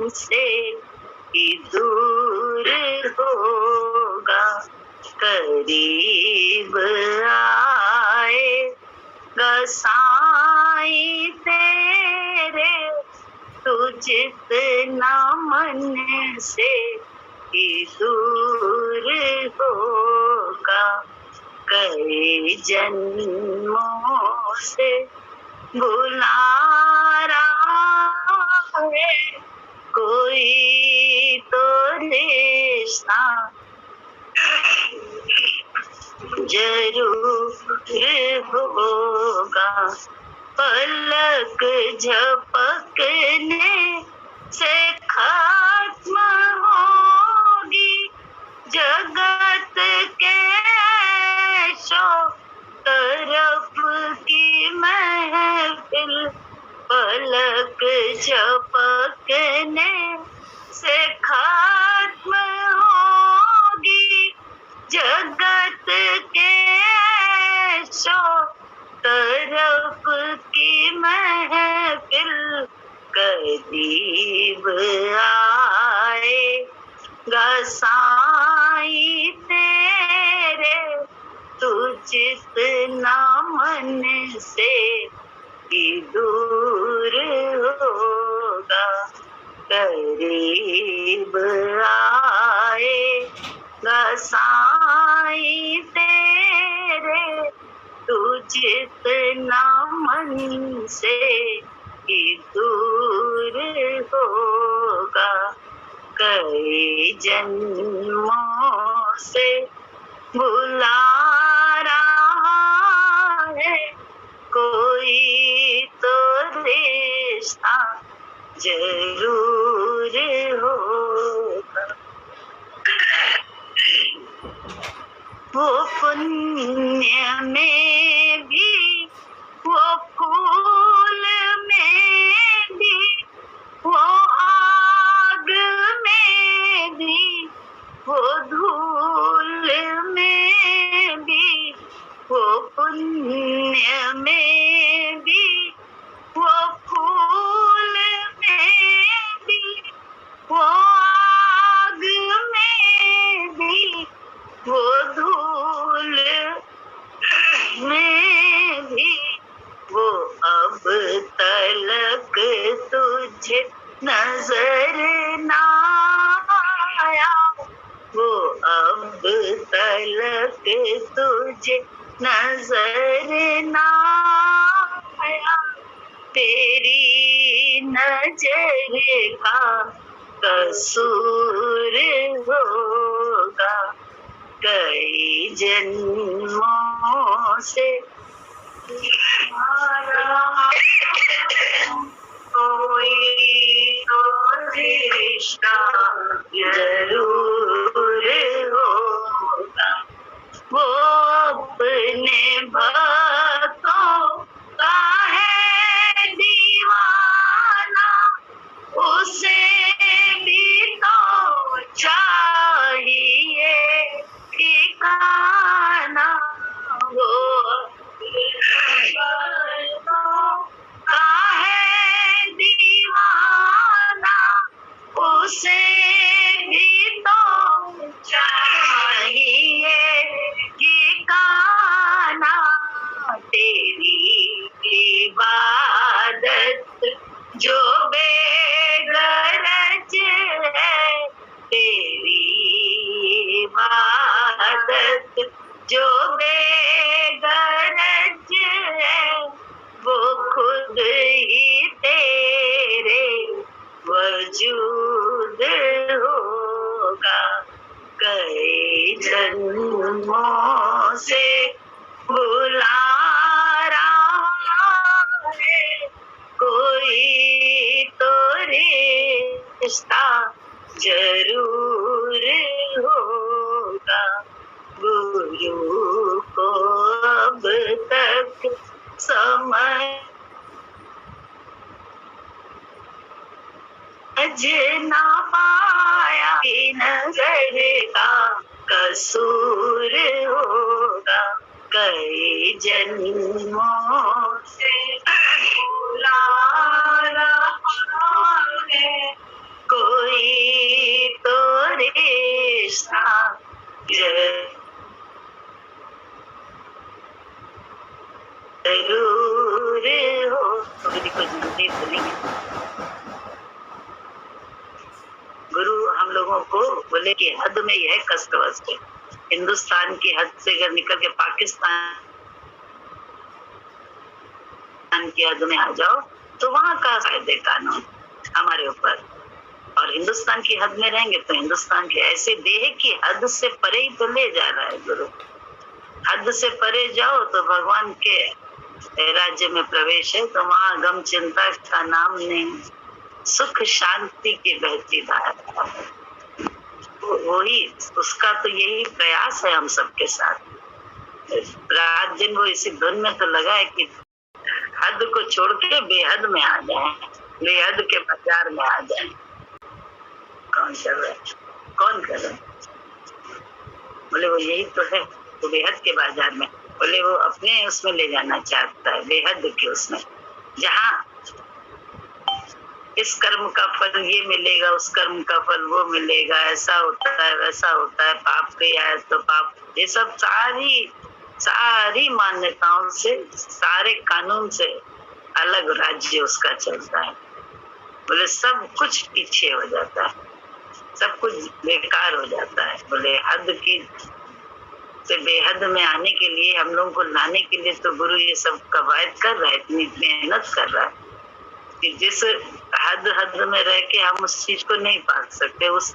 से ही दूर होगा। करीब आए साईं तेरे, तू जितना मन से ही दूर होगा। कई जन्मों से बुला रहा है कोई तो रिश्ता जरूर होगा। पलक झपकने से खत्म होगी जगत के तरफ की महफिल पलक झपकने से खत्म होगी, जगत के शोर तरफ की महफिल करीब आएगा साईं तेरे, तू जितना मन से ही दूर होगा, करीब आएगा साईं तेरे, तू जितना मन से ही दूर होगा। कई जन्मों से बुला रहा है कोई तो रिश्ता जरूर होगा। वो पुण्य में भी, वो फूल में भी, वो आग में भी, वो धूल में भी, वो पुण्य में भी, वो फूल में भी, वो आग में भी, वो धूल में भी, वो अब तलक तुझे नजर ना आया, वो अब तलक तुझे नजर ना आया, तेरी नजर का कसूर होगा। कई जन्मों से कोई तो रिश्ता जरूर होगा। वो अपने भक्तों का है दीवाना, उसे भी तो चाहिए ठिकाना। वो का है दीवाना, उसे भी तो चाहिए ठिकाना। तेरी इबादत जो बेगरज है, तेरी इबादत जो बेगरज है, वो खुद ही तेरे वजूद होगा। कई जन्मों से बुला रहा है कोई तो रिश्ता जरूर होगा। गुरु को अब तक समझ ना पाया, नजर का कसूर होगा। कई जन्मों से बुला रहा है कोई तो रिश्ता जरूर हो। गुरु हम लोगों को बोले कि हद में यह कष्ट वस्त है, हिंदुस्तान की हद से अगर निकल के पाकिस्तान की हद में आ जाओ तो वहाँ का कायदे कानून हमारे ऊपर, और हिंदुस्तान की हद में रहेंगे तो हिंदुस्तान के ऐसे देह की हद से परे ही तो ले जा रहा है गुरु। हद से परे जाओ तो भगवान के राज्य में प्रवेश है, तो वहाँ गम चिंता का नाम नहीं, सुख शांति की बहती धारा। वही उसका तो यही प्रयास है हम सबके साथ। रात दिन वो इसी धुन में तो लगा है कि हद को छोड़ के बेहद में आ जाए, बेहद के बाजार में आ जाए। कौन कर रहा है, कौन कर रहा है? बोले वो यही तो है, वो बेहद के बाजार में। बोले वो अपने उसमें ले जाना चाहता है, बेहद के उसमें, जहाँ इस कर्म का फल ये मिलेगा, उस कर्म का फल वो मिलेगा, ऐसा होता है वैसा होता है, पाप किया है तो पाप, ये सब सारी मान्यताओं से, सारे कानून से अलग राज्य उसका चलता है। बोले सब कुछ पीछे हो जाता है, सब कुछ बेकार हो जाता है। बोले हद की से बेहद में आने के लिए, हम लोगों को लाने के लिए तो गुरु ये सब कवायद कर रहा है, इतनी मेहनत कर रहा है कि जिस हद में रह के हम उस चीज को नहीं पा सकते, उस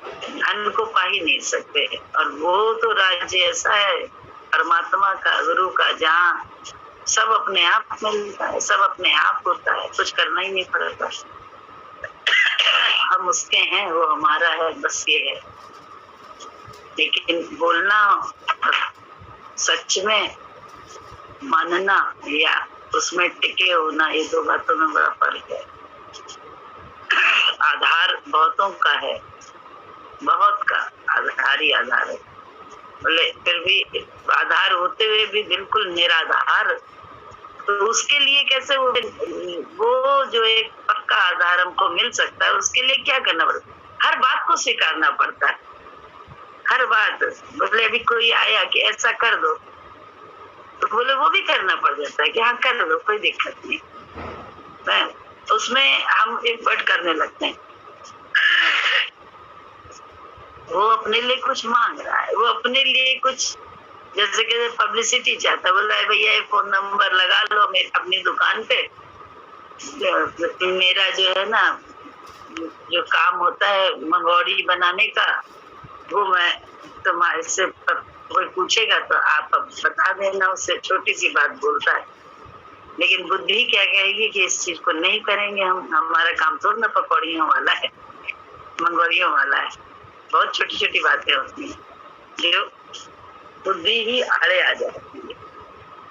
धन को पा ही नहीं सकते। और वो तो राज्य ऐसा है परमात्मा का, गुरु का, जहाँ सब अपने आप मिलता है, सब अपने आप होता है, कुछ करना ही नहीं पड़ता। हम उसके हैं, वो हमारा है, बस ये है। लेकिन बोलना सच में मानना या उसमें टिके होना, ये दो बातों में बड़ा फर्क है। आधार बहुतों का है, बहुत का आधार ही आधार है। बोले फिर भी आधार होते हुए भी बिल्कुल निराधार, तो उसके लिए कैसे वो जो एक पक्का आधार हमको मिल सकता है, उसके लिए क्या करना पड़ता है? हर बात को स्वीकारना पड़ता है, हर बात। बोले अभी कोई आया कि ऐसा कर दो, तो बोले वो भी करना पड़ जाता है कि हाँ कर दो, कोई दिक्कत नहीं। उसमें हम एक वर्ड करने लगते हैं, वो अपने लिए कुछ मांग रहा है, वो अपने लिए कुछ, जैसे कि पब्लिसिटी चाहता है, बोल रहा है भैया ये फोन नंबर लगा लो अपनी दुकान पे, मेरा जो है ना जो काम होता है मंगोड़ी बनाने का, वो मैं तुम्हारे से कोई पूछेगा तो आप बता देना उसे। छोटी सी बात बोलता है, लेकिन बुद्धि क्या कहेगी कि इस चीज को नहीं करेंगे हम, हमारा काम थोड़ा ना पकौड़ियों वाला है, मंगोड़ियों वाला है। बहुत छोटी छोटी बातें होती हैं जो बुद्धि ही आड़े आ जाती है।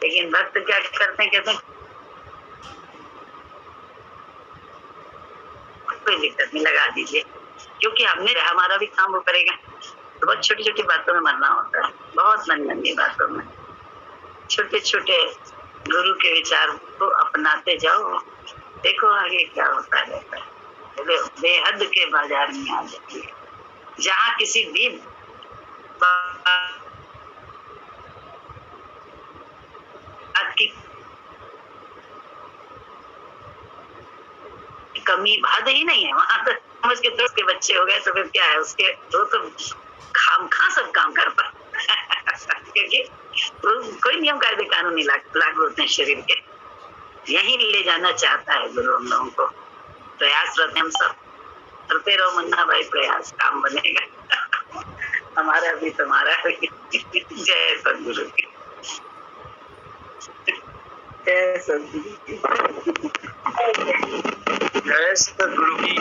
लेकिन भक्त क्या करते हैं, कहते हैं कोई दिक्कत नहीं, लगा दीजिए, क्योंकि हमने हमारा भी काम वो करेगा। तो बहुत छोटी छोटी बातों में मरना होता है, बहुत नन्ही बातों में। छोटे छोटे गुरु के विचार को अपनाते जाओ, देखो आगे क्या होता रहता है। बेहद के बाजार में आ जाती है, जहाँ किसी भी बात की कमी बात ही नहीं है। वहां तो समझ के तो उसके बच्चे हो गए तो फिर क्या है, उसके वो तो खामखा सब काम कर पा क्योंकि कोई नियम कायदे कानून नहीं लागू होते हैं शरीर के। यही ले जाना चाहता है गुरु हम लोगों को। प्रयासरत हम सब करते रहो मुन्ना भाई, प्रयास काम बनेगा हमारा भी तुम्हारा भी। जय सद्गुरु की, जय सद्गुरु की, जय सद्गुरु की।